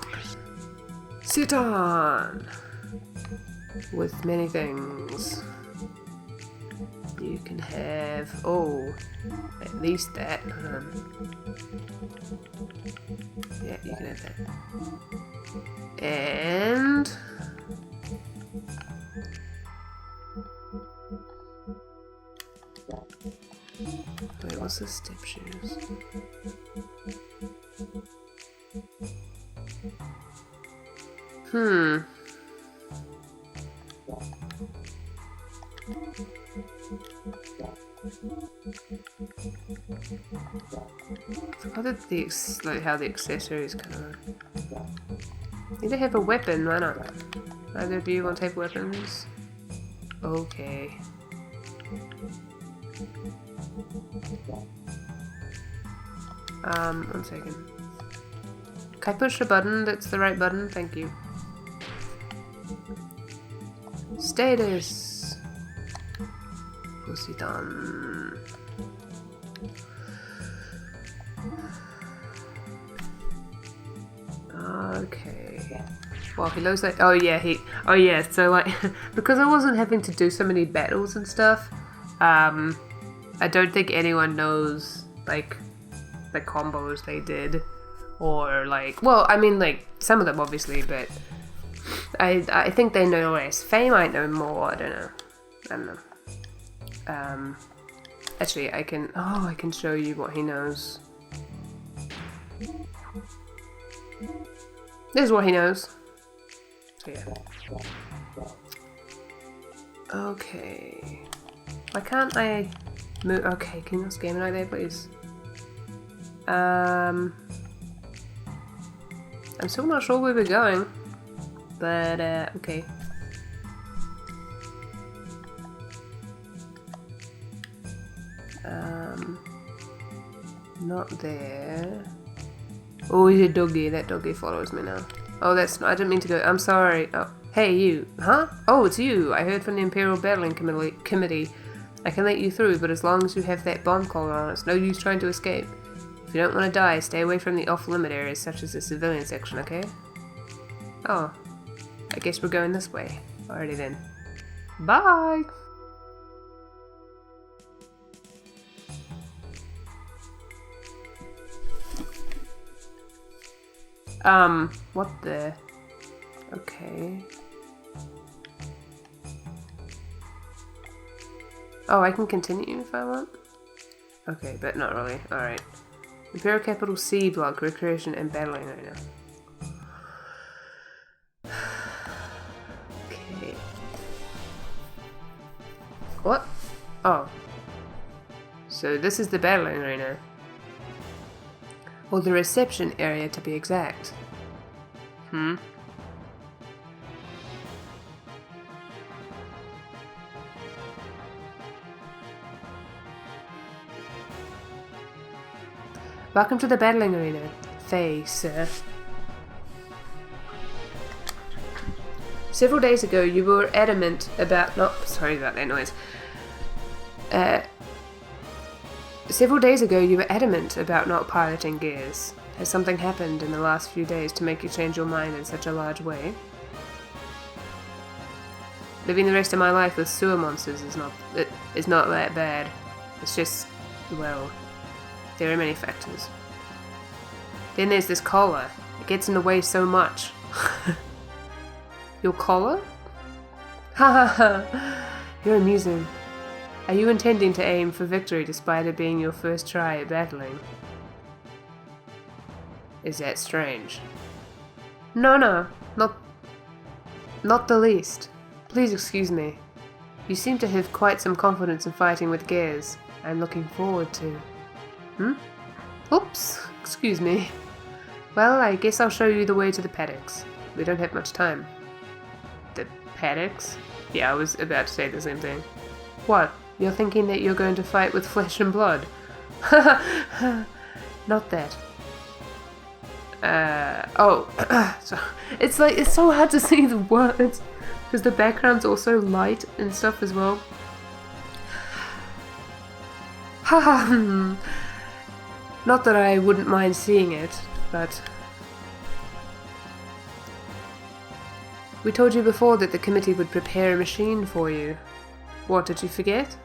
Sit on! With many things. You can have... oh, at least that. Yeah, you can have that. And... wait, what's the step shoes? I forgot that how the accessories kind of... need to have a weapon, why not? Either of you want to have weapons? Okay. One second. Can I push a button that's the right button? Thank you. Status. Fusitan. Okay. Well, he looks like. Oh yeah. So like, because I wasn't having to do so many battles and stuff, I don't think anyone knows like the combos they did, or like. Well, I mean, like some of them obviously, but I think they know less. Faye might know more. I don't know. Actually, I can show you what he knows. This is what he knows. So yeah. Okay. Why can't I move? Okay, can you not scare me like that, please? I'm still not sure where we're going, but okay. Not there. Oh, he's a doggy. That doggy follows me now. Oh, that's not. I didn't mean to go. I'm sorry. Oh, hey, you. Huh? Oh, it's you. I heard from the Imperial Battling Committee. I can let you through, but as long as you have that bomb collar on, it's no use trying to escape. If you don't want to die, stay away from the off-limit areas such as the civilian section, okay? Oh. I guess we're going this way. Alrighty then. Bye! What the? Okay. Oh, I can continue if I want? Okay, but not really. Alright. Imperial Capital C block, recreation and battling right now. Okay. What? Oh. So this is the battling arena. Or the reception area to be exact. Welcome to the battling arena, Faye, sir. Several days ago, you were adamant about not. Sorry about that noise. Several days ago, you were adamant about not piloting Gears. Has something happened in the last few days to make you change your mind in such a large way? Living the rest of my life with sewer monsters is not that bad. It's just, well, there are many factors. Then there's this collar. It gets in the way so much. Your collar? Ha ha ha! You're amusing. Are you intending to aim for victory despite it being your first try at battling? Is that strange? No, not the least. Please excuse me. You seem to have quite some confidence in fighting with Gears. I'm looking forward to... Oops, excuse me. Well, I guess I'll show you the way to the paddocks. We don't have much time. The paddocks? Yeah, I was about to say the same thing. What? You're thinking that you're going to fight with flesh and blood? Not that. So it's so hard to see the words because the background's also light and stuff as well. Not that I wouldn't mind seeing it, but we told you before that the committee would prepare a machine for you. What, did you forget?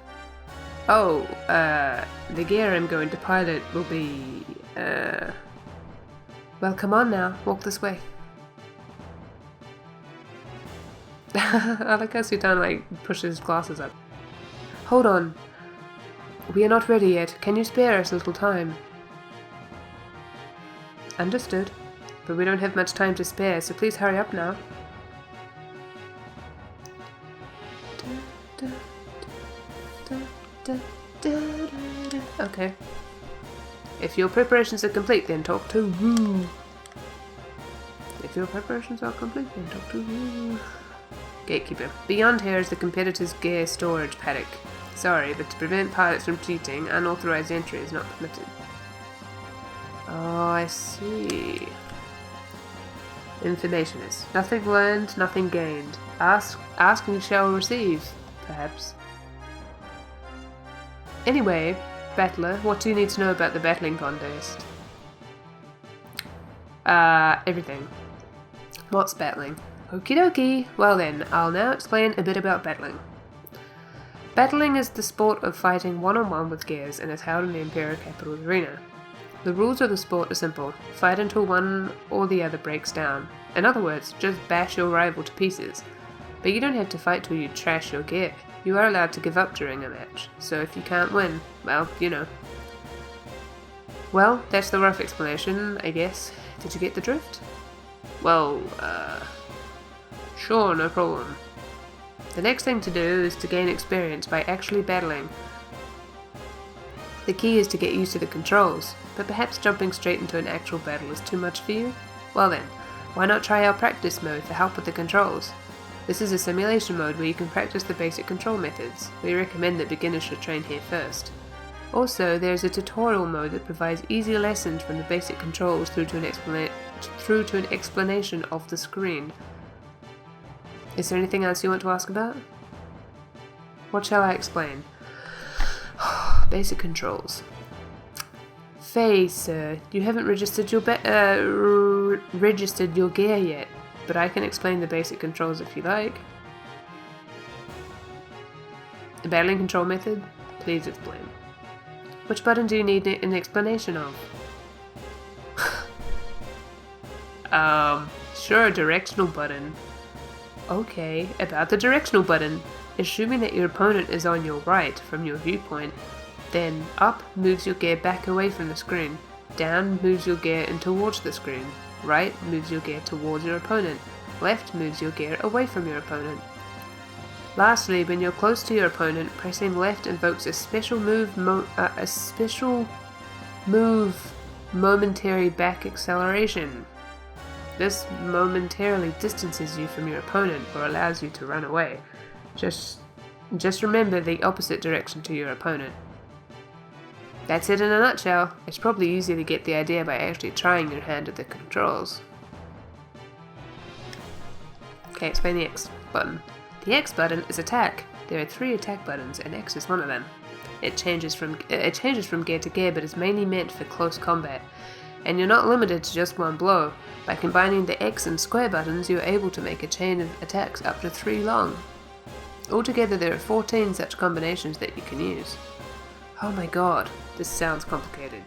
Oh, the gear I'm going to pilot will be, well, come on now, walk this way. I like how Sudan, like, pushes glasses up. Hold on. We are not ready yet. Can you spare us a little time? Understood. But we don't have much time to spare, so please hurry up now. Okay. If your preparations are complete, then talk to Woo. If your preparations are complete, then talk to Woo. Gatekeeper. Beyond here is the competitor's gear storage paddock. Sorry, but to prevent pilots from cheating, unauthorized entry is not permitted. Oh, I see. Information is nothing learned, nothing gained. Ask and you shall receive, perhaps. Anyway, battler, what do you need to know about the battling contest? Everything. What's battling? Okie dokie. Well then, I'll now explain a bit about battling. Battling is the sport of fighting one-on-one with gears and is held in the Imperial capital's arena. The rules of the sport are simple. Fight until one or the other breaks down. In other words, just bash your rival to pieces. But you don't have to fight till you trash your gear. You are allowed to give up during a match, so if you can't win, well, you know. Well, that's the rough explanation, I guess. Did you get the drift? Well, sure, no problem. The next thing to do is to gain experience by actually battling. The key is to get used to the controls, but perhaps jumping straight into an actual battle is too much for you? Well then, why not try our practice mode for help with the controls? This is a simulation mode where you can practice the basic control methods. We recommend that beginners should train here first. Also, there is a tutorial mode that provides easy lessons from the basic controls through to an explanation of the screen. Is there anything else you want to ask about? What shall I explain? Basic controls. Faye, sir, you haven't registered your gear yet, but I can explain the basic controls if you like. The battling control method? Please explain. Which button do you need an explanation of? Sure, directional button. Okay, about the directional button. Assuming that your opponent is on your right from your viewpoint, then up moves your gear back away from the screen, down moves your gear in towards the screen, right moves your gear towards your opponent, left moves your gear away from your opponent. Lastly, when you're close to your opponent, pressing left invokes a special move momentary back acceleration. This momentarily distances you from your opponent or allows you to run away. Just remember the opposite direction to your opponent. That's it in a nutshell. It's probably easier to get the idea by actually trying your hand at the controls. Okay, explain the X button. The X button is attack. There are 3 attack buttons and X is one of them. It changes from gear to gear but is mainly meant for close combat. And you're not limited to just one blow. By combining the X and square buttons, you're able to make a chain of attacks up to 3 long. Altogether, there are 14 such combinations that you can use. Oh my god, this sounds complicated.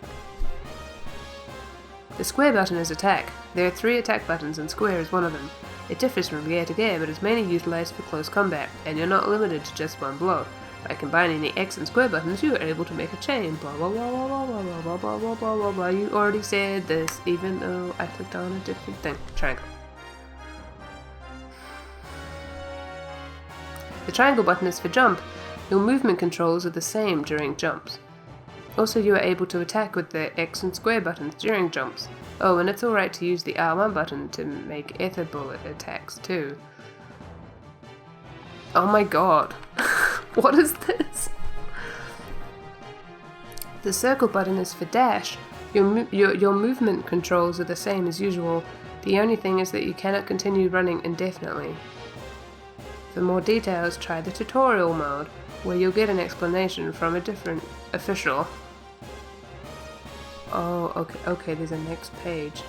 The square button is attack. There are 3 attack buttons and square is one of them. It differs from gear to gear, but is mainly utilized for close combat, and you're not limited to just one blow. By combining the X and square buttons, you are able to make a chain. Blah blah blah blah blah blah blah blah blah blah blah blah. You already said this, even though I clicked on a different thing. Triangle. The triangle button is for jump. Your movement controls are the same during jumps. Also, you are able to attack with the X and square buttons during jumps. Oh, and it's alright to use the R1 button to make ether bullet attacks too. Oh my god. What is this? The circle button is for dash. Your movement controls are the same as usual. The only thing is that you cannot continue running indefinitely. For more details, try the tutorial mode, where you'll get an explanation from a different official. Oh, okay, there's a next page.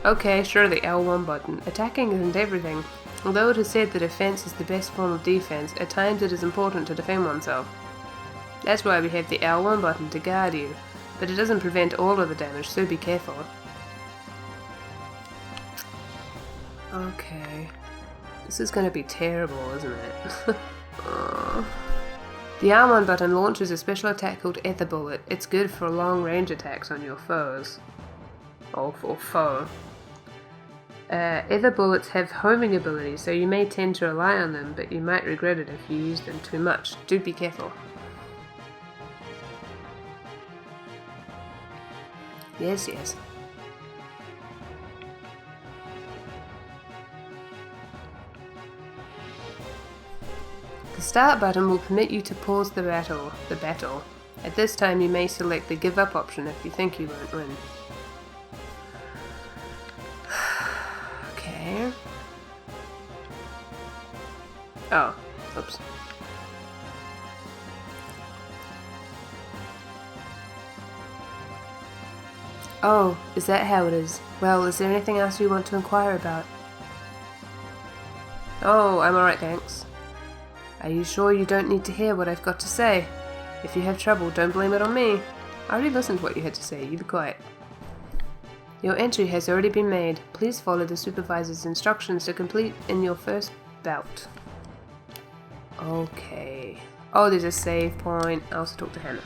Okay, sure, the L1 button. Attacking isn't everything. Although it is said that defense is the best form of defense, at times it is important to defend oneself. That's why we have the L1 button to guard you, but it doesn't prevent all of the damage, so be careful. Okay. This is gonna be terrible, isn't it? The R1 button launches a special attack called Ether Bullet. It's good for long range attacks on your foes. Or foe. Ether bullets have homing abilities, so you may tend to rely on them, but you might regret it if you use them too much. Do be careful. Yes, yes. The start button will permit you to pause the battle. At this time, you may select the give up option if you think you won't win. Okay. Oh, oops. Oh, is that how it is? Well, is there anything else you want to inquire about? Oh, I'm alright, thanks. Are you sure you don't need to hear what I've got to say? If you have trouble, don't blame it on me. I already listened to what you had to say, you be quiet. Your entry has already been made. Please follow the supervisor's instructions to complete in your first bout. Okay. Oh, there's a save point. I also talked to Hannah.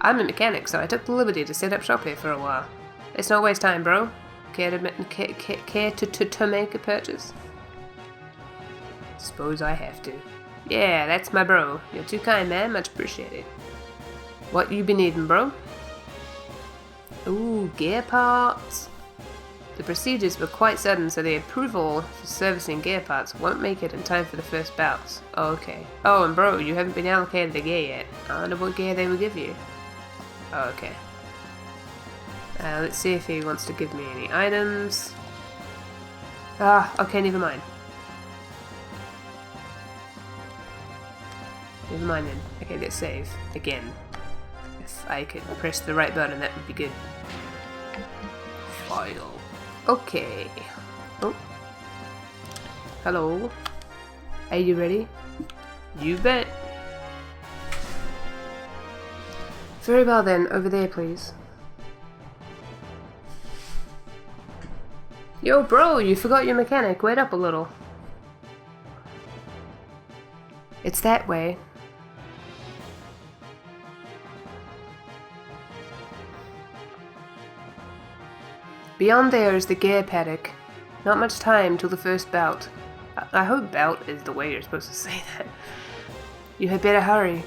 I'm a mechanic, so I took the liberty to set up shop here for a while. Let's not waste time, bro. Care to make a purchase? Suppose I have to. Yeah, that's my bro. You're too kind, man. Much appreciated. What you be needing, bro? Ooh, gear parts. The procedures were quite sudden, so the approval for servicing gear parts won't make it in time for the first bouts. Oh, okay. Oh, and bro, you haven't been allocated the gear yet. I wonder what gear they will give you. Oh, okay. Let's see if he wants to give me any items. Ah, okay, never mind. Never mind then. Okay, let's save. Again. If I could press the right button, that would be good. File. Okay. Oh. Hello. Are you ready? You bet. Very well then, over there please. Yo bro, you forgot your mechanic. Wait up a little. It's that way. Beyond there is the gear paddock. Not much time till the first bout. I hope bout is the way you're supposed to say that. You had better hurry.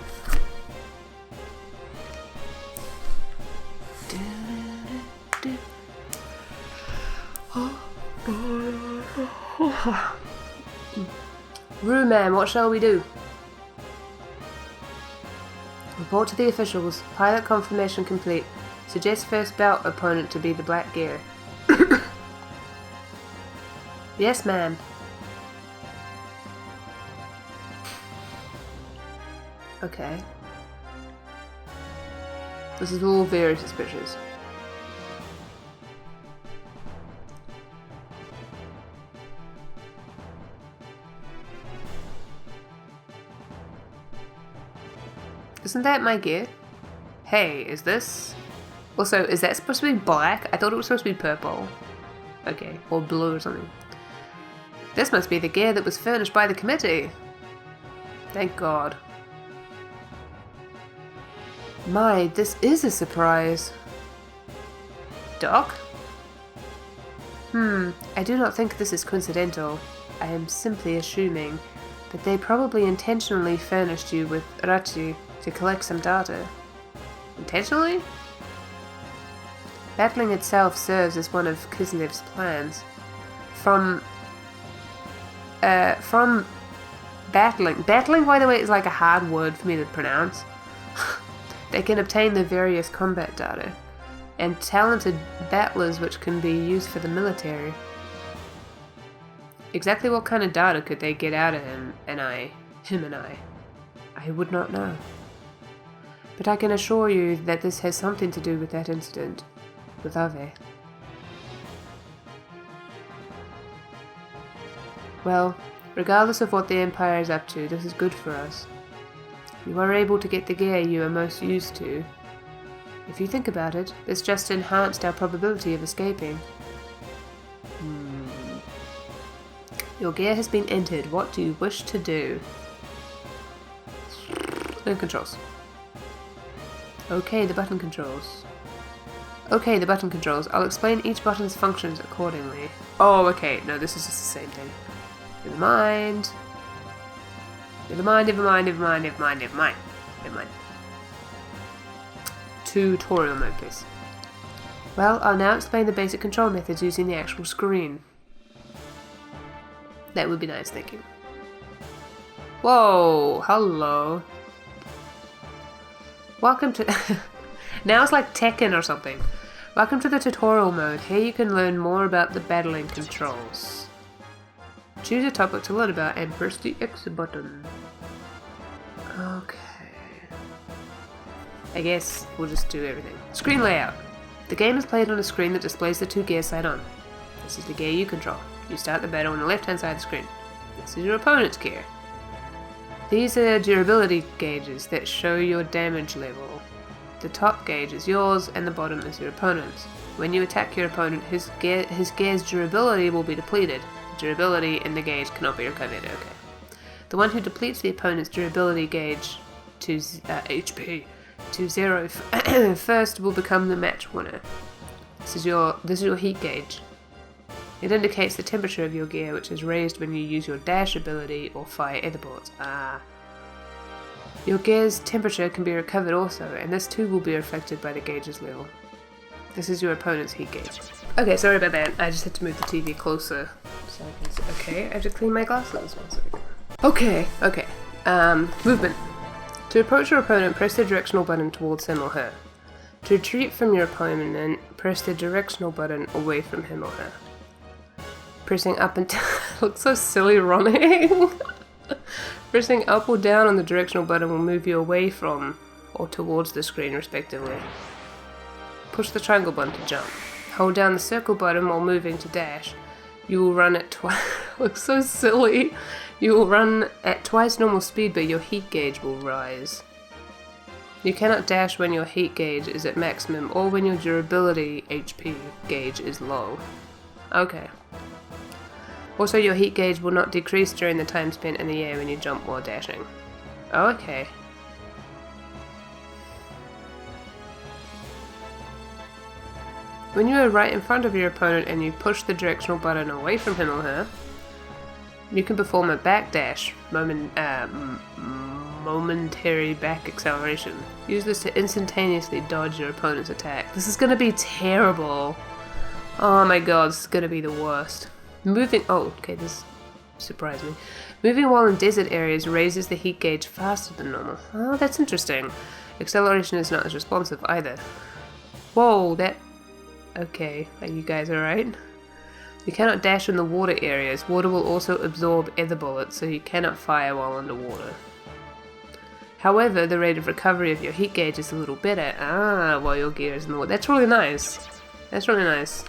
Rue man, what shall we do? Report to the officials. Pilot confirmation complete. Suggest first bout opponent to be the black gear. Yes, ma'am. Okay. This is all very suspicious. Isn't that my gear? Hey, is this... Also, is that supposed to be black? I thought it was supposed to be purple. Okay, or blue or something. This must be the gear that was furnished by the committee. Thank God. My, this is a surprise. Doc? I do not think this is coincidental. I am simply assuming that they probably intentionally furnished you with Rachi to collect some data. Intentionally? Battling itself serves as one of Kislev's plans. From battling, by the way, is like a hard word for me to pronounce. They can obtain the various combat data, and talented battlers which can be used for the military. Exactly what kind of data could they get out of him and I would not know. But I can assure you that this has something to do with that incident, with Ave. Well, regardless of what the Empire is up to, this is good for us. You are able to get the gear you are most used to. If you think about it, this just enhanced our probability of escaping. Your gear has been entered. What do you wish to do? No controls. Okay, the button controls. Okay, the button controls. I'll explain each button's functions accordingly. Oh, okay. No, this is just the same thing. Never mind. Never mind, never mind, never mind, never mind, never mind. Never mind. Tutorial mode, please. Well, I'll now explain the basic control methods using the actual screen. That would be nice, thank you. Whoa, hello. Welcome to... Now it's like Tekken or something. Welcome to the tutorial mode. Here you can learn more about the battling controls. Choose a topic to learn about and press the X button. Okay. I guess we'll just do everything. Screen layout. The game is played on a screen that displays the two gears side on. This is the gear you control. You start the battle on the left hand side of the screen. This is your opponent's gear. These are durability gauges that show your damage level. The top gauge is yours and the bottom is your opponent's. When you attack your opponent, his gear's durability will be depleted. The durability in the gauge cannot be recovered. Okay. The one who depletes the opponent's durability gauge to HP to 0 first will become the match winner. This is your heat gauge. It indicates the temperature of your gear, which is raised when you use your dash ability or fire ether bullets. Your gear's temperature can be recovered also, and this too will be reflected by the gauge's level. This is your opponent's heat gauge. Okay, sorry about that. I just had to move the TV closer so I can see. Okay, I have to clean my glasses. 1 second. Okay. Movement. To approach your opponent, press the directional button towards him or her. To retreat from your opponent, press the directional button away from him or her. Pressing up and down looks so silly running. Pressing up or down on the directional button will move you away from or towards the screen respectively. Push the triangle button to jump. Hold down the circle button while moving to dash. You will run at looks so silly. You will run at twice normal speed, but your heat gauge will rise. You cannot dash when your heat gauge is at maximum or when your durability HP gauge is low. Okay. Also, your heat gauge will not decrease during the time spent in the air when you jump while dashing. Oh, okay. When you are right in front of your opponent and you push the directional button away from him or her, you can perform a backdash, momentary back acceleration. Use this to instantaneously dodge your opponent's attack. This is gonna be terrible. Oh my god, this is gonna be the worst. This surprised me. Moving while in desert areas raises the heat gauge faster than normal. Oh, that's interesting. Acceleration is not as responsive either. Whoa, okay, are you guys alright? You cannot dash in the water areas. Water will also absorb ether bullets, so you cannot fire while underwater. However, the rate of recovery of your heat gauge is a little better. While your gear is in the water. That's really nice. That's really nice.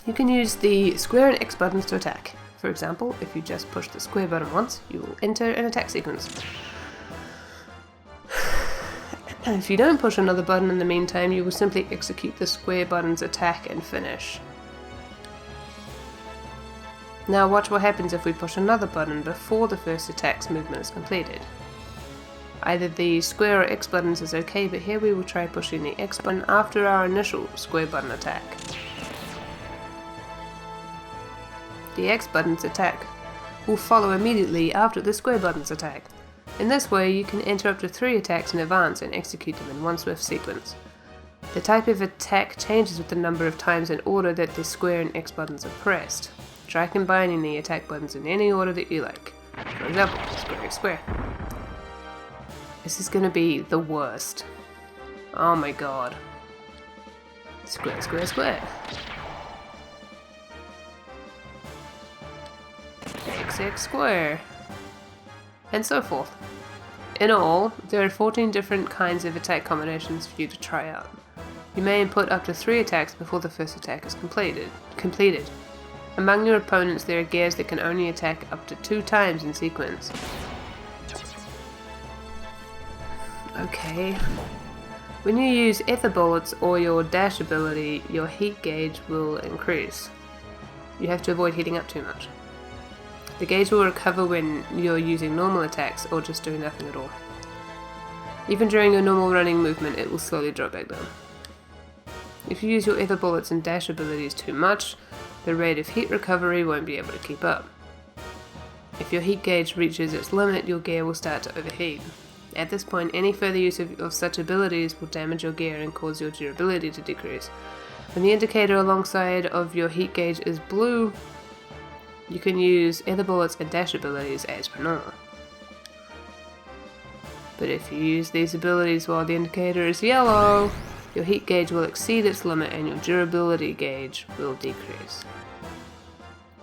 You can use the square and X buttons to attack. For example, if you just push the square button once, you will enter an attack sequence. If you don't push another button in the meantime, you will simply execute the square button's attack and finish. Now watch what happens if we push another button before the first attack's movement is completed. Either the square or X buttons is okay, but here we will try pushing the X button after our initial square button attack. The X button's attack will follow immediately after the square button's attack. In this way, you can enter up to 3 attacks in advance and execute them in one swift sequence. The type of attack changes with the number of times in order that the square and X buttons are pressed. Try combining the attack buttons in any order that you like. For example, square, X, square. This is gonna be the worst. Oh my god. Square, square, square. X, X, square. And so forth. In all, there are 14 different kinds of attack combinations for you to try out. You may input up to 3 attacks before the first attack is completed. Among your opponents, there are gears that can only attack up to 2 times in sequence. Okay. When you use ether bullets or your dash ability, your heat gauge will increase. You have to avoid heating up too much. The gauge will recover when you're using normal attacks or just doing nothing at all. Even during your normal running movement, it will slowly drop back down. If you use your ether bullets and dash abilities too much, the rate of heat recovery won't be able to keep up. If your heat gauge reaches its limit, your gear will start to overheat. At this point, any further use of such abilities will damage your gear and cause your durability to decrease. When the indicator alongside of your heat gauge is blue, you can use ether bullets and dash abilities as per normal. But if you use these abilities while the indicator is yellow, your heat gauge will exceed its limit and your durability gauge will decrease.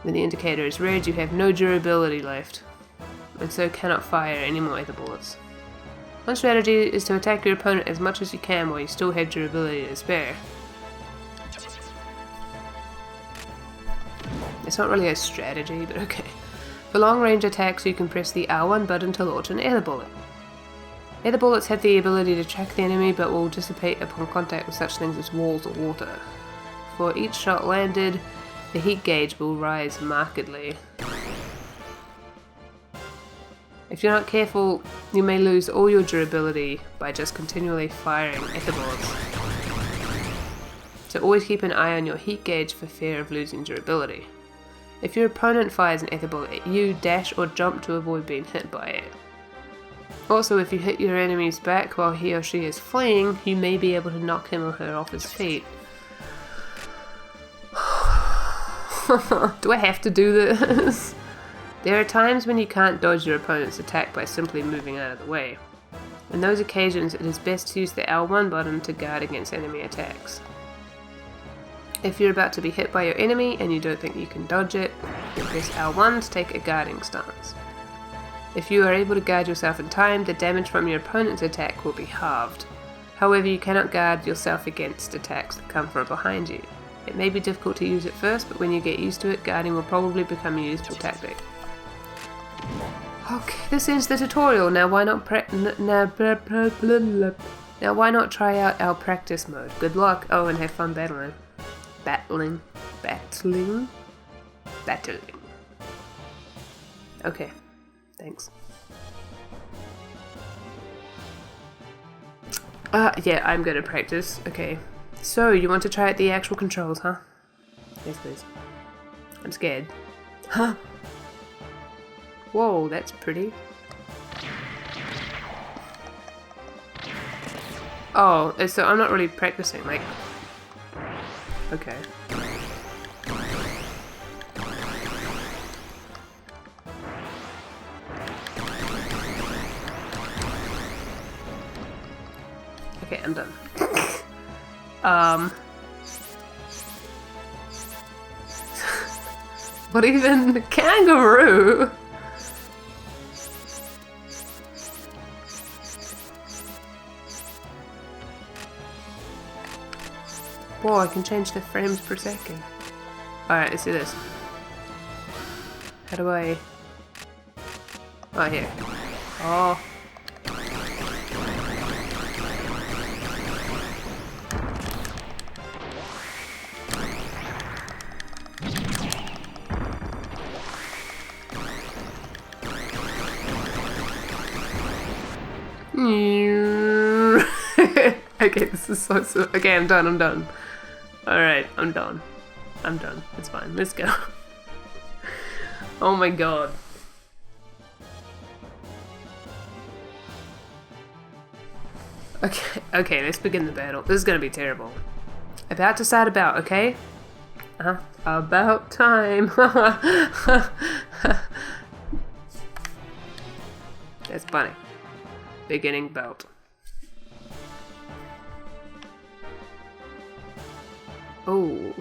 When the indicator is red, you have no durability left, and so cannot fire any more ether bullets. One strategy is to attack your opponent as much as you can while you still have durability to spare. It's not really a strategy, but okay. For long range attacks, you can press the R1 button to launch an ether bullet. Ether bullets have the ability to track the enemy but will dissipate upon contact with such things as walls or water. For each shot landed, the heat gauge will rise markedly. If you're not careful, you may lose all your durability by just continually firing ether bullets. So always keep an eye on your heat gauge for fear of losing durability. If your opponent fires an ether bullet at you, dash or jump to avoid being hit by it. Also, if you hit your enemy's back while he or she is fleeing, you may be able to knock him or her off his feet. Do I have to do this? There are times when you can't dodge your opponent's attack by simply moving out of the way. In those occasions, it is best to use the L1 button to guard against enemy attacks. If you're about to be hit by your enemy and you don't think you can dodge it, you press L1 to take a guarding stance. If you are able to guard yourself in time, the damage from your opponent's attack will be halved. However, you cannot guard yourself against attacks that come from behind you. It may be difficult to use at first, but when you get used to it, guarding will probably become a useful tactic. Okay, this ends the tutorial. Now why not try out our practice mode? Good luck. Oh, and have fun battling. Battling. Okay, thanks. Yeah, I'm gonna practice. Okay. So, you want to try out the actual controls, huh? Yes, please. I'm scared. Huh? Whoa, that's pretty. Oh, so I'm not really practicing, like... Okay. Okay, I'm done. What even? Kangaroo? Whoa, I can change the frames per second. Alright, let's do this. How do I... Oh, here. Oh. Okay, this is so... Okay, I'm done. Alright, I'm done. It's fine. Let's go. Oh my god. Okay, let's begin the battle. This is gonna be terrible. About to start about, okay? About time. That's funny. Beginning belt. Oh.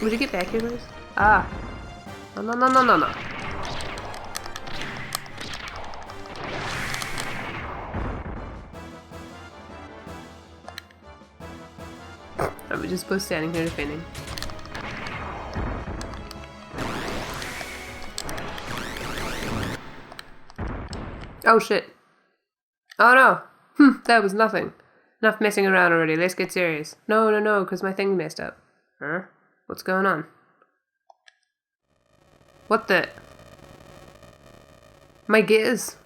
Would you get back here, Liz? Ah. No. I'm just both standing here defending. Oh shit. Oh no. That was nothing. Enough messing around already. Let's get serious. No, because my thing messed up. Huh? What's going on? What the? My gears.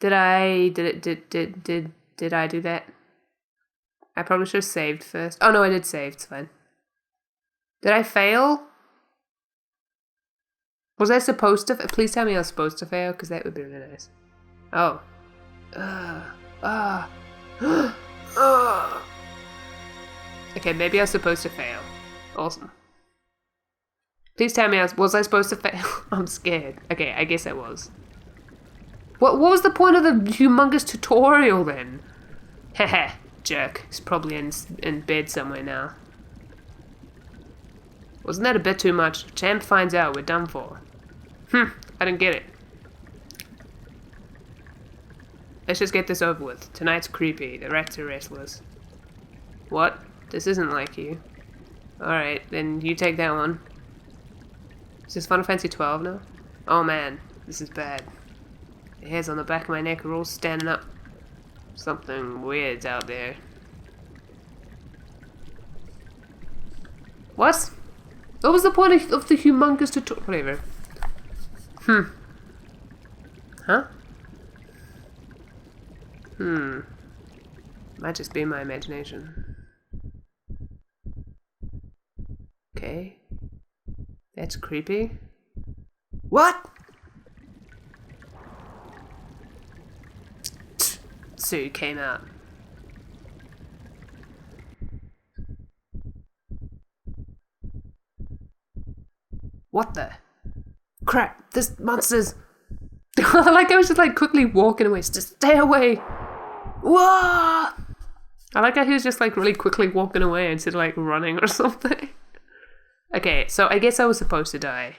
Did I do that? I probably should have saved first. Oh no, I did save. It's fine. Did I fail? Was I supposed to? Please tell me I was supposed to fail, because that would be really nice. Oh. Ugh. Okay, maybe I was supposed to fail. Awesome. Please tell me, was I supposed to fail? I'm scared. Okay, I guess I was. What was the point of the humongous tutorial then? Haha, jerk. He's probably in bed somewhere now. Wasn't that a bit too much? If Champ finds out, we're done for. I didn't get it. Let's just get this over with. Tonight's creepy. The rats are restless. What? This isn't like you. Alright, then you take that one. Is this Final Fantasy 12 now? Oh man, this is bad. The hairs on the back of my neck are all standing up. Something weird's out there. What? What was the point of the humongous tutorial? Whatever. Huh? Might just be my imagination. Okay. That's creepy. What? Sue came out. What the? Crap, this monster's... Like I was just like quickly walking away. Just stay away. Whoa! I like how he was just like really quickly walking away instead of like running or something. Okay, so I guess I was supposed to die.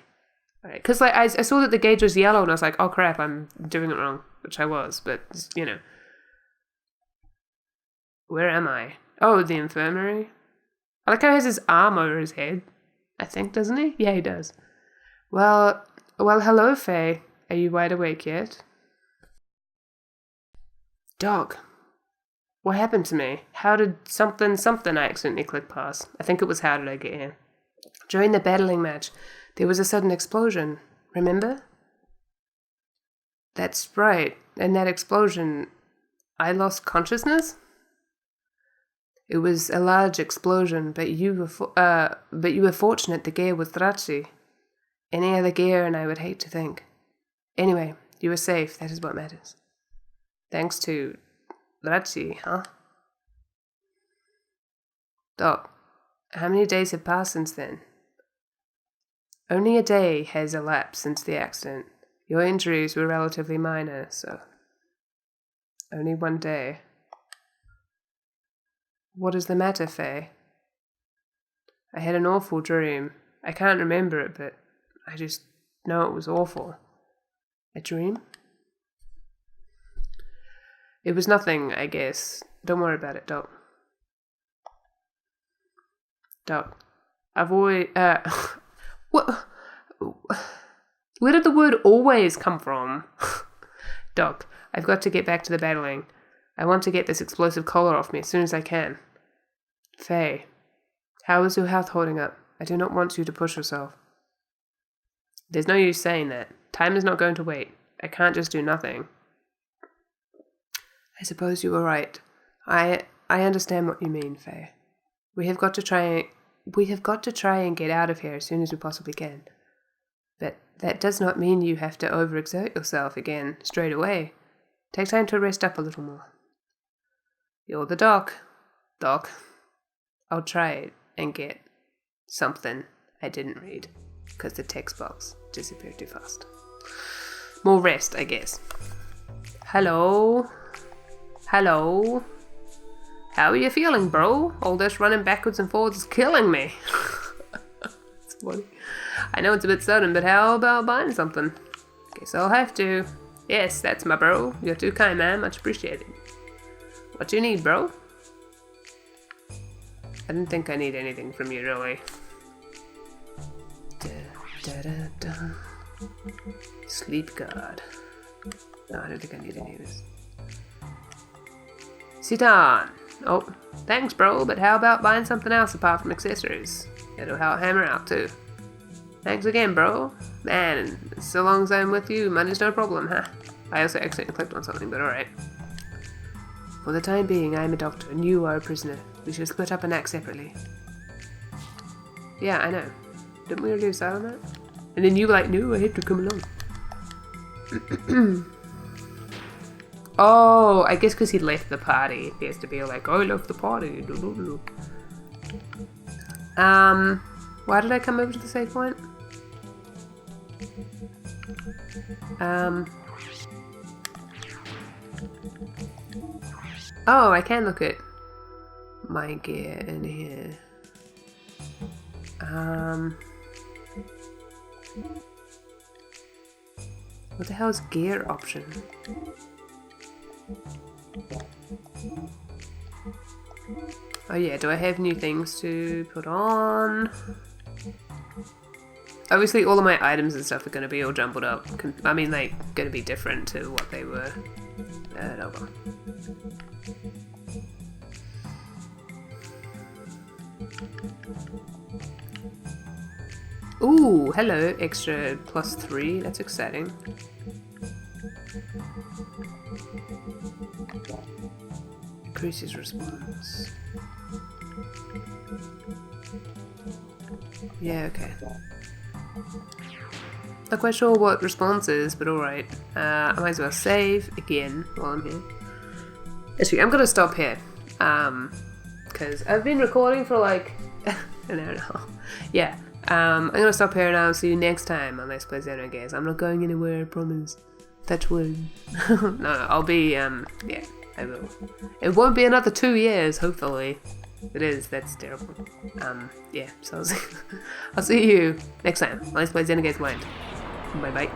Alright, because like I saw that the gauge was yellow and I was like, oh crap, I'm doing it wrong. Which I was, but you know. Where am I? Oh, the infirmary? I like how he has his arm over his head. I think, doesn't he? Yeah, he does. Well, hello, Faye. Are you wide awake yet? Dog. What happened to me? How did something I accidentally click past? I think it was how did I get here? During the battling match, there was a sudden explosion. Remember? That's right. In that explosion, I lost consciousness? It was a large explosion, but you were fortunate the gear was Thrachi. Any other gear and I would hate to think. Anyway, you were safe, that is what matters. Thanks to Thrachi, huh? Doc, how many days have passed since then? Only a day has elapsed since the accident. Your injuries were relatively minor, so... Only one day. What is the matter, Faye? I had an awful dream. I can't remember it, but I just know it was awful. A dream? It was nothing, I guess. Don't worry about it, Doc. Doc, I've always... What? Where did the word always come from? Doc, I've got to get back to the battling. I want to get this explosive collar off me as soon as I can. Faye, how is your health holding up? I do not want you to push yourself. There's no use saying that. Time is not going to wait. I can't just do nothing. I suppose you were right. I understand what you mean, Faye. We have got to try and get out of here as soon as we possibly can. But that does not mean you have to overexert yourself again straight away. Take time to rest up a little more. You're the doc. Doc. I'll try and get something I didn't read, because the text box disappeared too fast. More rest, I guess. Hello? Hello? How are you feeling, bro? All this running backwards and forwards is killing me. It's funny. I know it's a bit sudden, but how about buying something? Guess I'll have to. Yes, that's my bro. You're too kind, man. Much appreciated. What do you need, bro? I didn't think I need anything from you, really. Sleep guard. No, I don't think I need any of this. Sit down. Oh, thanks, bro, but how about buying something else apart from accessories? It'll help hammer out, too. Thanks again, bro. Man, so long as I'm with you, money's no problem, huh? I also accidentally clicked on something, but alright. For the time being, I am a doctor, and you are a prisoner. We should split up and act separately. Yeah, I know. Didn't we already decide on that? And then you were like, no, I have to come along. Oh, I guess because he left the party. He has to be like, I left the party. Why did I come over to the save point? Oh, I can look at my gear in here. What the hell is gear option? Oh yeah, do I have new things to put on? Obviously all of my items and stuff are going to be all jumbled up. I mean, like, going to be different to what they were. Over. Ooh, hello, extra +3, that's exciting. Increases response. Yeah, okay. Not quite sure what response is, but alright. I might as well save again while I'm here. Actually, I'm gonna stop here. Because I've been recording for like an hour and a half. Yeah. I'm gonna stop here and I'll see you next time on Let's Play Xenogears. I'm not going anywhere, I promise. Touch wood. No, I'll be, yeah, I will. It won't be another 2 years, hopefully. If it is, that's terrible. Yeah, so I'll see you next time on Let's Play Xenogears Blind. Bye bye.